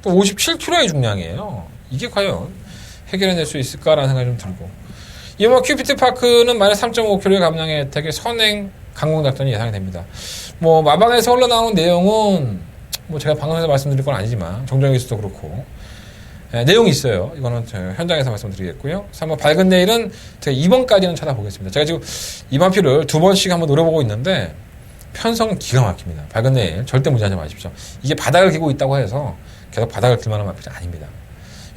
또 57kg의 중량이에요. 이게 과연 해결해낼 수 있을까라는 생각이 좀 들고 이번 큐피트 파크는 마이너스 3.5kg의 감량의 혜택의 선행 강공 작전이 예상이 됩니다. 뭐 마방에서 흘러나오는 내용은 뭐 제가 방송에서 말씀드릴 건 아니지만 정정에서도 그렇고 내용이 있어요. 이거는 현장에서 말씀드리겠고요. 3번 밝은 내일은 제가 2번까지는 찾아보겠습니다. 제가 지금 2번표를 2번씩 한번 노려보고 있는데 편성은 기가 막힙니다. 밝은 내일 절대 무시하지 마십시오. 이게 바닥을 기고 있다고 해서 계속 바닥을 길 만한 마필이 아닙니다.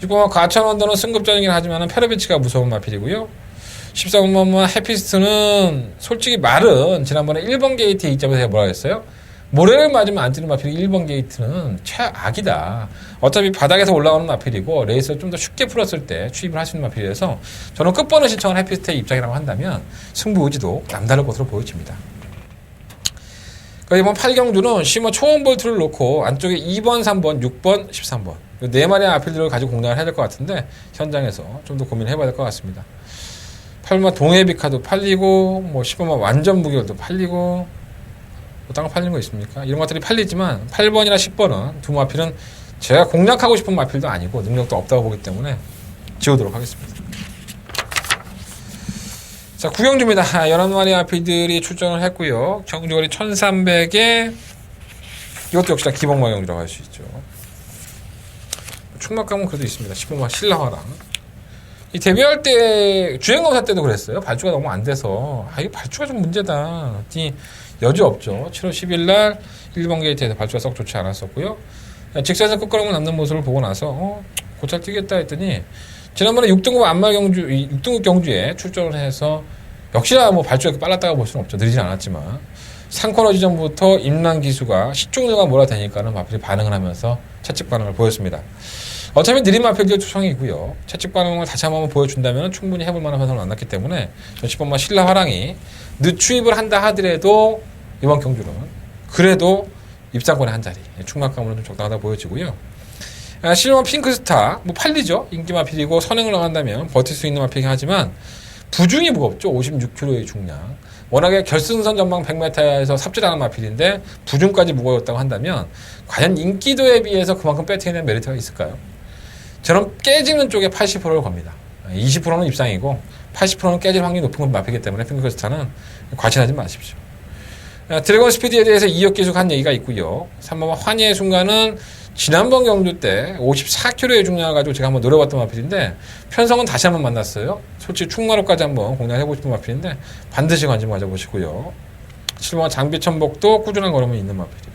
6번만 과천 언더는 승급전이긴 하지만 페르비치가 무서운 마필이고요. 14번만 해피스트는 솔직히 말은 지난번에 1번 게이트에 이점에서 제가 뭐라 했어요? 모래를 맞으면 안 뛰는 마필이 1번 게이트는 최악이다. 어차피 바닥에서 올라오는 마필이고 레이스를 좀 더 쉽게 풀었을 때 추입을 할 수 있는 마필이라서 저는 끝번을 신청한 해피스트의 입장이라고 한다면 승부 의지도 남다를 것으로 보여집니다. 이번 8경주는 시머 초원볼트를 놓고 안쪽에 2번, 3번, 6번, 13번 4마리의 아필들을 가지고 공략을 해야 될 것 같은데 현장에서 좀 더 고민을 해봐야 될 것 같습니다. 8번마 동해비카도 팔리고 뭐 10번마 완전 무결도 팔리고 뭐 다른 거 팔리는 거 있습니까? 이런 것들이 팔리지만 8번이나 10번은 두 마필은 제가 공략하고 싶은 마필도 아니고 능력도 없다고 보기 때문에 지우도록 하겠습니다. 자, 9경주입니다. 11마리 아필들이 출전을 했고요. 경주거리 1300에 이것도 역시 다 기본마 경주라고 할 수 있죠. 충막감은 그래도 있습니다. 10번마 신라화랑 이 데뷔할 때 주행검사 때도 그랬어요. 발주가 너무 안 돼서 이게 발주가 좀 문제다. 이 여지 없죠. 7월 10일 날 1번 게이트에서 발주가 썩 좋지 않았었고요. 직선에서 끝걸음을 남는 모습을 보고 나서 고착 뛰겠다 했더니 지난번에 6등급 안말 경주 6등급 경주에 출전을 해서 역시나 뭐 발주가 빨랐다고 볼 수는 없죠. 느리진 않았지만 상코너 지점부터 임란 기수가 시종류가 몰아대니까는 마필이 반응을 하면서 채찍 반응을 보였습니다. 어차피 느린 마필들 투성이고요. 채찍 반응을 다시 한번 보여준다면 충분히 해볼 만한 변화를 만났기 때문에 10번마 신라 화랑이 늦추입을 한다 하더라도 이번 경주는 그래도 입상권의 한 자리 충막감으로 좀 적당하다 보여지고요. 실버 핑크스타 뭐 팔리죠. 인기 마필이고 선행을 나간다면 버틸 수 있는 마필이긴 하지만 부중이 무겁죠. 56kg의 중량. 워낙에 결승선 전방 100m에서 삽질하는 마필인데 부중까지 무거웠다고 한다면 과연 인기도에 비해서 그만큼 배팅에 대한 메리트가 있을까요? 저는 깨지는 쪽에 80%를 겁니다. 20%는 입상이고 80%는 깨질 확률이 높은 건 마필이기 때문에 핑크스타는 과신하지 마십시오. 드래곤 스피드에 대해서 2역 계속한 얘기가 있고요. 3번 환희의 순간은 지난번 경주 때 54kg의 중량을 가지고 제가 한번 노려봤던 마필인데 편성은 다시 한번 만났어요. 솔직히 충마로까지 한번 공략해보고 싶은 마필인데 반드시 관심 가져보시고요. 7번 장비천복도 꾸준한 걸음이 있는 마필이고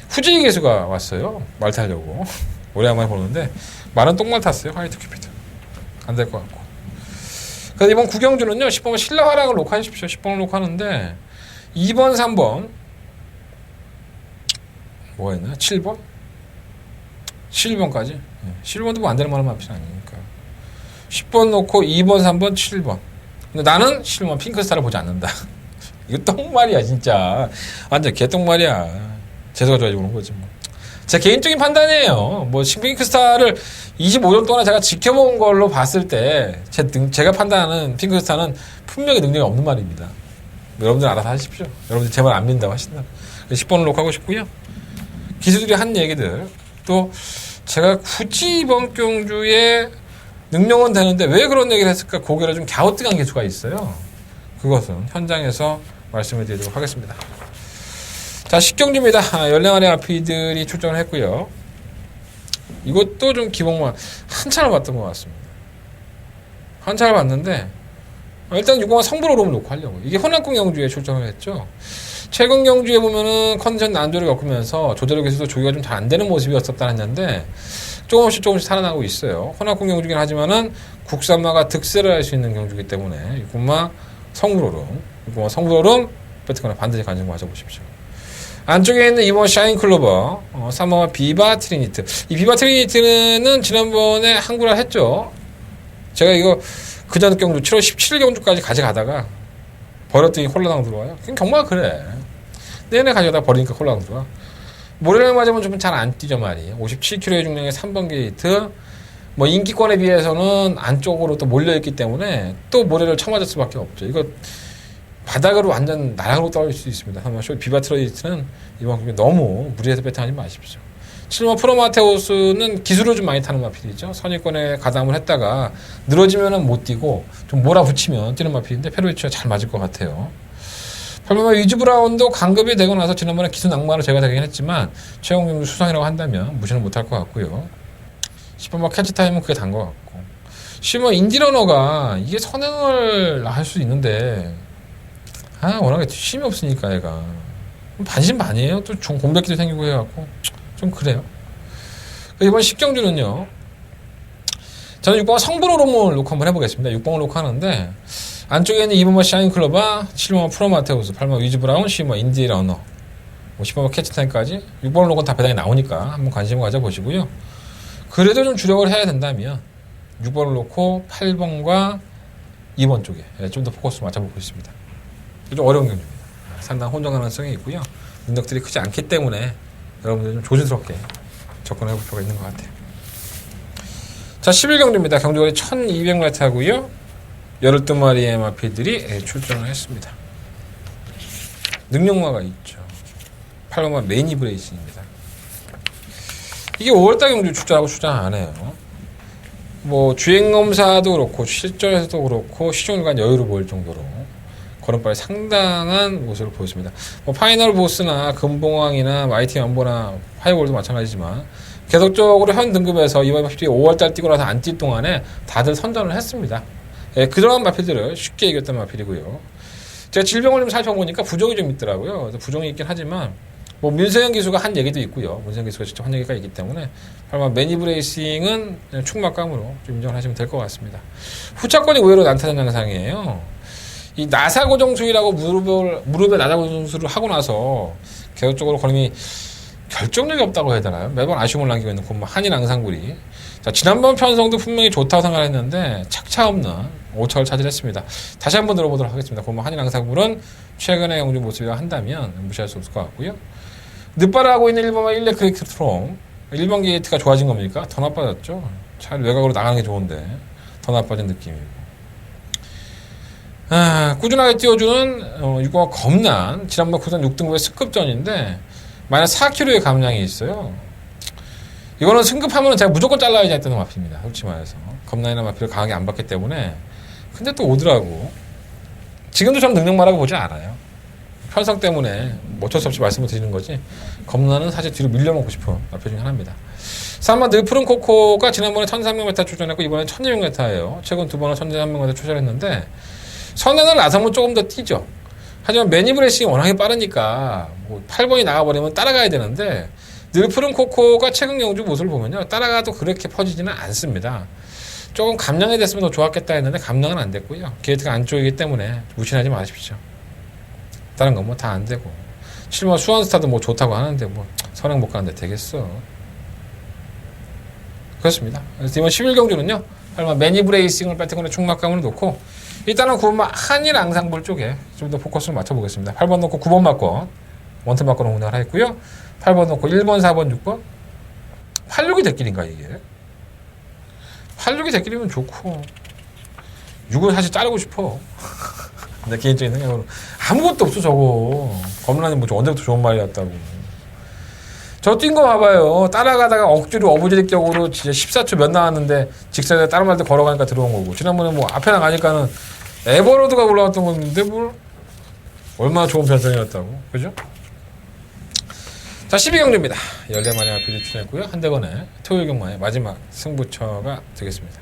후지기 개수가 왔어요. 말 타려고 오래간만에 보는데 말은 똥말 탔어요. 화이트 큐피드 안 될 것 같고. 그래서 이번 구경주는요 10번 신라 화랑을 녹화하십시오. 10번을 녹화하는데 2번 3번 뭐가 있나요? 7번? 11번까지? 11번도 뭐 안 되는 만한 마필 아니니까 10번 놓고 2번 3번 7번. 근데 나는 11번 핑크스타를 보지 않는다. 이거 똥말이야 진짜. 완전 개똥말이야. 재수가 좋아지고 그런 거지 뭐. 제 개인적인 판단이에요. 뭐 핑크스타를 25년 동안 제가 지켜본 걸로 봤을 때 제가 판단하는 핑크스타는 분명히 능력이 없는 말입니다. 여러분들 알아서 하십시오. 여러분들 제 말 안 믿는다고 하신다. 10번을 녹화하고 싶고요. 기수들이 한 얘기들 또 제가 굳이 이번 경주에 능력은 되는데 왜 그런 얘기를 했을까 고개를 좀 갸우뚱한 기수가 있어요. 그것은 현장에서 말씀을 드리도록 하겠습니다. 자 10경주입니다. 14마리 아피들이 출전을 했고요. 이것도 좀 기복만 한참을 봤던 것 같습니다. 한참을 봤는데 일단 6번은 성불호름을 놓고 하려고. 이게 혼합공 경주에 출전을 했죠. 최근 경주에 보면은 컨디션 난조를 겪으면서 조절 기술도 조기가 좀 잘 안 되는 모습이었었다 했는데 조금씩 살아나고 있어요. 혼합공 경주긴 하지만은 국산마가 득세를 할 수 있는 경주이기 때문에 6번마 성불호름, 6번마 성불호름 배트권에 반드시 관심 가져보십시오. 안쪽에 있는 2번 샤인클로버, 3번 비바 트리니트. 이 비바 트리니트는 지난번에 한구라 했죠. 제가 이거 그전 경주 7월 17일 경주까지 가져가다가 버렸더니 홀라당 들어와요. 그냥 정말 그래. 내내 가져가다가 버리니까 홀라당 들어와. 모래를 맞으면 좀 잘 안 뛰죠 말이에요. 57kg의 중량의 3번 게이트. 뭐 인기권에 비해서는 안쪽으로 또 몰려있기 때문에 또 모래를 쳐맞을 수밖에 없죠. 이거 바닥으로 완전 나락으로 떨어질 수 있습니다. 한번 비바 트레이트는 이번 경기 너무 무리해서 배팅하지 마십시오. 7번 프로마테우스는 기술을 좀 많이 타는 마필이죠. 선입권에 가담을 했다가 늘어지면은 못 뛰고 좀 몰아붙이면 뛰는 마필인데 페로이치가 잘 맞을 것 같아요. 8번마 위즈브라운도 강급이 되고 나서 지난번에 기술 낭만을 제가 되긴 했지만 최종 경주 수상이라고 한다면 무시는 못할 것 같고요. 10번마 캐치타임은 그게 단 것 같고 10번 인디러너가 이게 선행을 할 수 있는데 워낙에 힘이 없으니까 얘가 반신반의해요. 또 공백기도 생기고 해갖고 좀 그래요. 이번 10경주는요. 저는 6번 성불호름을 놓고 한번 해보겠습니다. 6번을 놓고 하는데 안쪽에 있는 2번마 샤인클로바, 7번마 프로마테우스, 8번마 위즈브라운, 10번마 인디러너, 10번마 캐치타임까지 6번을 놓고 다 배당이 나오니까 한번 관심을 가져보시고요. 그래도 좀 주력을 해야 된다면 6번을 놓고 8번과 2번 쪽에 좀 더 포커스를 맞춰보고 있습니다. 좀 어려운 경주입니다. 상당한 혼전 가능성이 있고요. 능력들이 크지 않기 때문에 여러분들 좀 조심스럽게 접근해 볼 필요가 있는 것 같아요. 자, 11경주입니다. 경주거리 1200m 하고요. 12마리의 마필들이 출전을 했습니다. 능력마가 있죠. 8번마 매니브레이신입니다. 이게 5월달 경주 출전하고 출전 안 해요. 뭐 주행검사도 그렇고 실전에서도 그렇고 시종일관 여유를 보일 정도로 걸음발이 상당한 모습을 보였습니다. 뭐 파이널 보스나 금봉왕이나 마이티 연보나 하이볼도 마찬가지지만 계속적으로 현 등급에서 이번 마필이 5월달 뛰고 나서 안 뛸 동안에 다들 선전을 했습니다. 예, 그러한 마필들을 쉽게 이겼던 마필이고요. 제가 질병을 좀 살펴보니까 부종이 좀 있더라고요. 그래서 부종이 있긴 하지만 뭐 문세영 기수가 한 얘기도 있고요. 문세영 기수가 직접 한 얘기가 있기 때문에 설마 매니브레이싱은 충막감으로 좀 인정을 하시면 될 것 같습니다. 후차권이 의외로 난타전 양상이에요. 이 나사고정술이라고 무릎에 나사고정술을 하고 나서 계속적으로 걸음이 결정력이 없다고 해야 되나요? 매번 아쉬움을 남기고 있는 한인 앙상블이. 자, 지난번 편성도 분명히 좋다고 생각했는데 착차 없는 5차를 차지했습니다. 다시 한번 들어보도록 하겠습니다. 한인 앙상블은 최근의 경주 모습이라 한다면 무시할 수 없을 것 같고요. 늦발을 하고 있는 1번과 1레 크리크트롬. 1번 게이트가 좋아진 겁니까? 더 나빠졌죠. 차라리 외곽으로 나가는 게 좋은데 더 나빠진 느낌이고. 꾸준하게 띄워주는 6번과 검난. 지난번 구선 6등급의 승급전인데 마이너스 4kg의 감량이 있어요. 이거는 승급하면 제가 무조건 잘라야지 했던 마필입니다. 솔직히 말해서. 검난이나 마필을 강하게 안 받기 때문에. 근데 또 오더라고. 지금도 전 능력마라고 보지 않아요. 편성 때문에 어쩔 수 없이 말씀을 드리는 거지. 검난은 사실 뒤로 밀려놓고 싶은 마필 중에 하나입니다. 3번 느푸른 코코가 지난번에 1300m 출전했고 이번에 1200m예요. 최근 두 번은 1300m 출전했는데 선에는 라성은 조금 더 뛰죠. 하지만 매니브레싱이 워낙에 빠르니까 뭐 8번이 나가버리면 따라가야 되는데 느푸른 코코가 최근 경주 모습을 보면요. 따라가도 그렇게 퍼지지는 않습니다. 조금 감량이 됐으면 더 좋았겠다 했는데 감량은 안 됐고요. 게이트가 안쪽이기 때문에 무신하지 마십시오. 다른 건 뭐 다 안 되고 7번 수원스타도 뭐 좋다고 하는데 뭐 선행 못 가는데 되겠어. 그렇습니다. 그래서 이번 11경주는요. 8번 매니브레이싱을 배팅권에 충막감을 놓고 일단은 9번 한일 앙상블 쪽에 좀 더 포커스를 맞춰보겠습니다. 8번 놓고 9번 맞건 원투 맞건을 운영을 했고요. 8번 놓고 1번, 4번, 6번 86이 대길인가 이게? 86이 대길이면 좋고 6은 사실 자르고 싶어. 내 개인적인 생각으로 아무것도 없어 저거. 검란이 뭐 언제부터 좋은 말이었다고. 저 뛴 거 봐봐요. 따라가다가 억지로 어부지리격으로 진짜 14초 몇 나왔는데 직선에 다른 말들 걸어가니까 들어온 거고. 지난번에 뭐 앞에 나가니까는 에버로드가 올라왔던 건데 뭘 얼마나 좋은 편성이었다고. 그죠? 자, 12경주입니다. 14마리 마필이 출전했고요. 한대건의 토요일 경마의 마지막 승부처가 되겠습니다.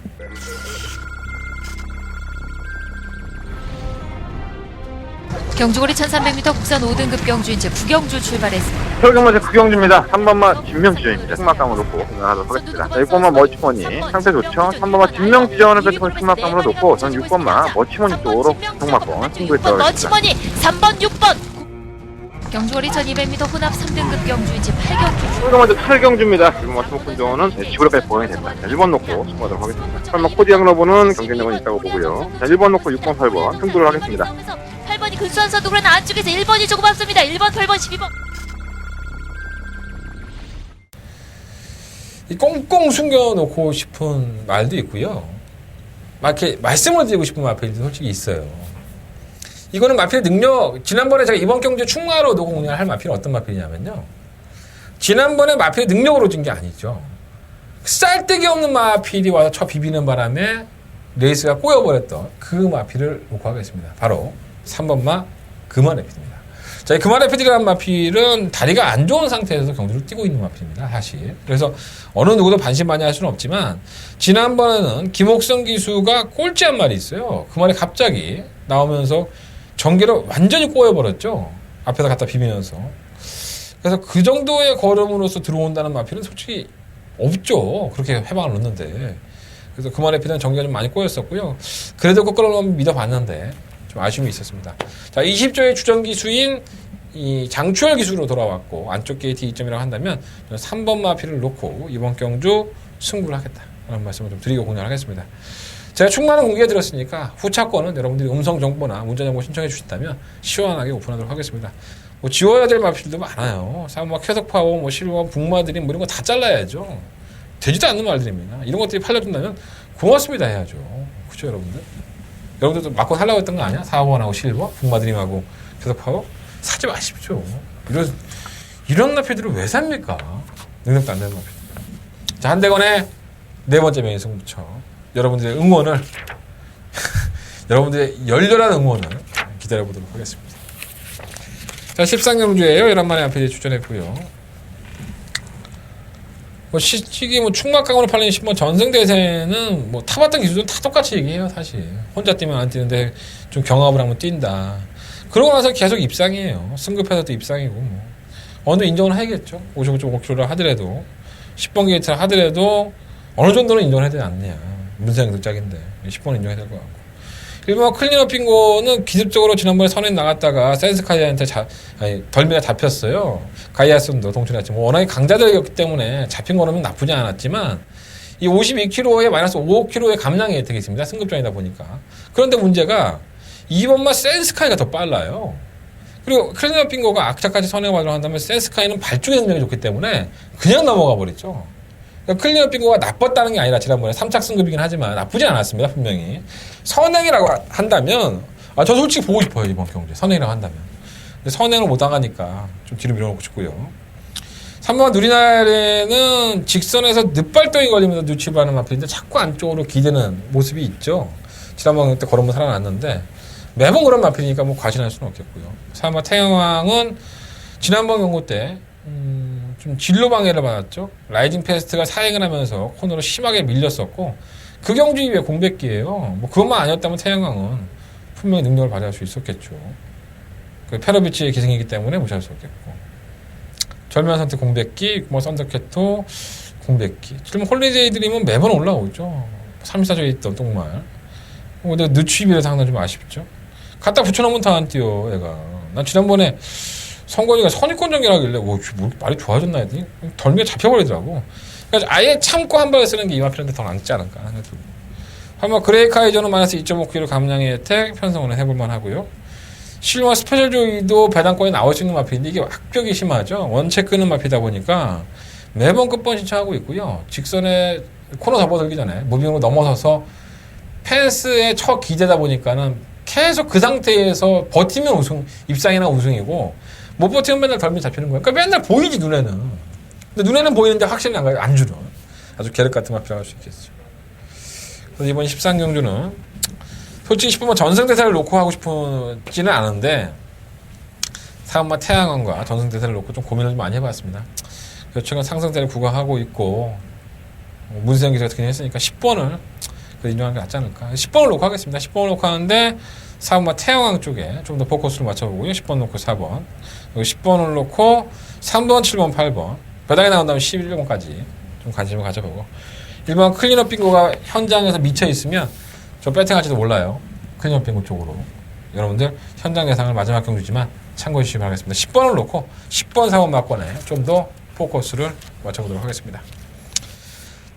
경주거리 1300m 국산 5등급 경주 이제 9경주 출발했습니다. 서울경마제 9경주입니다. 3번마 진명지전입니다. 승막감을 놓고 운영하도록 하겠습니다. 자, 6번마 머치머니 상태 좋죠. 3번마 진명지전을 배팅권 승막감으로 놓고 전 6번마 머치머니 쪽으로 승막권 승부에 들어가겠습니다. 머치머니 3번 6번 경주거리 1200m 혼합 3등급 경주 이제 8경주. 서울경마제 8경주입니다. 1번 승부권정은 지구력까지 보강이 됩니다. 자, 1번 놓고 승부하도록 하겠습니다. 8번 코디양 러브는 경쟁력은 있다고 보고요. 자, 1번 놓고 6번 8번 승부를 하겠습니다. 8번이 근수한 선두 그러나 안쪽에서 1번이 조금 앞섭니다. 1번, 8번, 12번. 이 꽁꽁 숨겨놓고 싶은 말도 있고요. 막 이렇게 말씀을 드리고 싶은 마필도 솔직히 있어요. 이거는 마필의 능력, 지난번에 제가 이번 경주 충마로 놓고 공략할 마필은 어떤 마필이냐면요. 지난번에 마필의 능력으로 진 게 아니죠. 쌀데기 없는 마필이 와서 쳐 비비는 바람에 레이스가 꼬여버렸던 그 마필을 놓고 하겠습니다. 바로 3번마 금화레피드입니다. 자, 이 금화레피드라는 마필은 다리가 안 좋은 상태에서 경주를 뛰고 있는 마필입니다. 사실. 그래서 어느 누구도 반신반의할 수는 없지만 지난번에는 김옥성 기수가 꼴찌 한 말이 있어요. 그 말이 갑자기 나오면서 전개를 완전히 꼬여버렸죠. 앞에서 갖다 비비면서. 그래서 그 정도의 걸음으로서 들어온다는 마필은 솔직히 없죠. 그렇게 해방을 넣는데. 그래서 금화레피드는 전개가 좀 많이 꼬였었고요. 그래도 거꾸로 믿어봤는데 좀 아쉬움이 있었습니다. 자, 20조의 주전 기수인 이 장추열 기수로 돌아왔고 안쪽 게이트 2점이라고 한다면 3번 마필을 놓고 이번 경주 승부를 하겠다라는 말씀을 좀 드리고 공략하겠습니다. 제가 충만한 공개해 드렸으니까 후차권은 여러분들이 음성 정보나 문자 정보 신청해 주신다면 시원하게 오픈하도록 하겠습니다. 뭐 지워야 될 마필도 많아요. 사실 쾌속 파워, 뭐 실버, 북마드림 뭐 이런 거 다 잘라야죠. 되지도 않는 말들입니다. 이런 것들이 팔려준다면 고맙습니다 해야죠. 그렇죠, 여러분들? 여러분들도 맞고 살라고 했던 거 아니야? 4번하고 실버, 북마드림하고 쾌속 파워 사지 마십시오. 이런 마필들을 왜 삽니까? 능력도 안 되는 마필. 자, 한대건의 네 번째 메인 승부처. 여러분들의 응원을 여러분들의 열렬한 응원을 기다려보도록 하겠습니다. 자, 13경주에요. 11마리 앞에 출전했고요. 뭐 시기 뭐 충막강으로 팔리는 10번 전승대세는 뭐 타봤던 기술은 다 똑같이 얘기해요 사실. 혼자 뛰면 안 뛰는데 좀 경합을 하면 뛴다. 그러고 나서 계속 입상이에요. 승급해서도 입상이고 뭐 어느 인정을 해야겠죠. 55.5km를 하더라도 10번 게이트를 하더라도 어느 정도는 인정을 해야 되지 않느냐. 문세영 득작인데 10번 인정해야 될 것 같고. 일본 클리너 핑고는 기습적으로 지난번에 선에 나갔다가 센스카이한테 덜미가 잡혔어요. 가이아슨도 동출했지만 워낙에 강자들이었기 때문에 잡힌 거는 나쁘지 않았지만 이 52kg에 마이너스 5kg의 감량이 혜택이 있습니다. 승급전이다 보니까. 그런데 문제가 2번만 센스카이가 더 빨라요. 그리고 클리너 핑고가 악착같이 선행 발전을 한다면 센스카이는 발주의 능력이 좋기 때문에 그냥 넘어가 버렸죠. 그러니까 클리너 핑고가 나빴다는 게 아니라 지난번에 3착 승급이긴 하지만 나쁘지 않았습니다. 분명히. 선행이라고 한다면 저 솔직히 보고 싶어요. 이번 경기. 선행이라고 한다면. 근데 선행을 못 나가니까 좀 뒤로 밀어놓고 싶고요. 3번 누리나레는 직선에서 늦발동이 걸리면서 누치바는 마필인데 자꾸 안쪽으로 기대는 모습이 있죠. 지난번 때 걸으면 살아났는데 매번 그런 마필이니까 뭐 과신할 수는 없겠고요. 3번 태영왕은 지난번 경고 때 좀 진로 방해를 받았죠. 라이징 패스트가 사행을 하면서 코너로 심하게 밀렸었고 그 경주 이후에 공백기예요. 뭐 그것만 아니었다면 태영왕은 분명히 능력을 발휘할 수 있었겠죠. 그 페로비치의 기승이기 때문에 무시할 수 없겠고 절묘한 선택 공백기, 뭐 썬더캣도 공백기. 지금 홀리데이 드림은 매번 올라오죠. 34조에 있던 똥말. 근데 늦추비를 상당히 좀 아쉽죠. 갖다 붙여놓으면 다 안 뛰어 얘가. 난 지난번에 성건이가 선입권 전개하길래 뭐 말이 좋아졌나 했더니 덜미가 잡혀버리더라고. 그러니까 아예 참고 한 발을 쓰는 게 이마필한테 더 낫지 않을까. 한번 그레이카이저는 마이너스 2.5kg 감량의 혜택 편성을 해볼만 하고요. 실마 스페셜 조이도 배당권에 나올 수 있는 마필인데 이게 합격이 심하죠. 원체 끄는 마필이다 보니까 매번 끝번 신청하고 있고요. 직선에 코너 접어들기 전에 무빙으로 넘어서서 펜스에 쳐 기대다 보니까는 계속 그 상태에서 버티면 우승, 입상이나 우승이고 못 버티면 맨날 덜미 잡히는 거예요. 그러니까 맨날 보이지 눈에는. 근데 눈에는 보이는데 확실히 안 가요. 안 주는. 아주 계륵 같은 마필이라고 할 수 있겠죠. 그래서 이번 13경주는 솔직히 싶으면 전승대사를 놓고 하고 싶지는 않은데 사은마 태양왕과 전승대사를 놓고 좀 고민을 좀 많이 해봤습니다. 그래서 최근 상승세를 구가하고 있고 문세영 기자가 특히 했으니까 10번을 인정하는 게 낫지 않을까. 10번을 놓고 하겠습니다. 10번을 놓고 하는데 사은마 태양왕 쪽에 좀 더 포커스를 맞춰보고요. 10번 놓고 4번 그리고 10번을 놓고 3번, 7번, 8번 배당이 나온다면 11번까지 좀 관심을 가져보고 일반 클리너 빙고가 현장에서 미쳐있으면 저 배팅할지도 몰라요. 클리너 빙고 쪽으로 여러분들 현장 예상을 마지막 경주지만 참고해 주시기 바라겠습니다. 10번을 놓고 10번 4번 막권에 좀 더 포커스를 맞춰보도록 하겠습니다.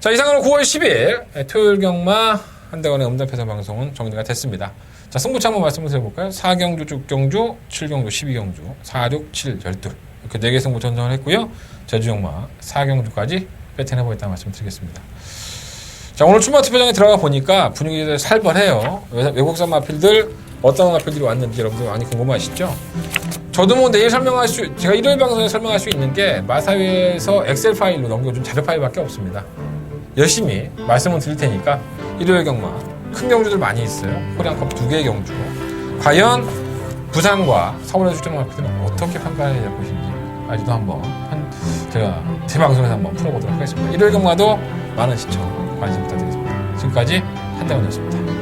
자, 이상으로 9월 10일 토요일 경마 한대건의 음담패선 방송은 정리가 됐습니다. 자, 승부차 한번 말씀을 드려볼까요? 4경주, 6경주, 7경주, 12경주, 4, 6, 7, 12 이렇게 4개 승부 전정을 했고요. 제주경마 4경주까지 배팅해보겠다는 말씀 드리겠습니다. 자, 오늘 출마 투표장에 들어가 보니까 분위기가 살벌해요. 외국산 마필들 어떤 마필들이 왔는지 여러분들 많이 궁금하시죠? 저도 뭐 내일 제가 일요일 방송에 설명할 수 있는 게 마사회에서 엑셀 파일로 넘겨준 자료 파일밖에 없습니다. 열심히 말씀을 드릴 테니까 일요일 경마 큰 경주들 많이 있어요. 호량컵 2개의 경주. 과연 부산과 서울에 출전한 마필들은 어떻게 평가해 보시는지 아직도 한번 제가 제 방송에서 한번 풀어보도록 하겠습니다. 일요일 경마도 많은 시청 관심 부탁드리겠습니다. 지금까지 한대원이었습니다.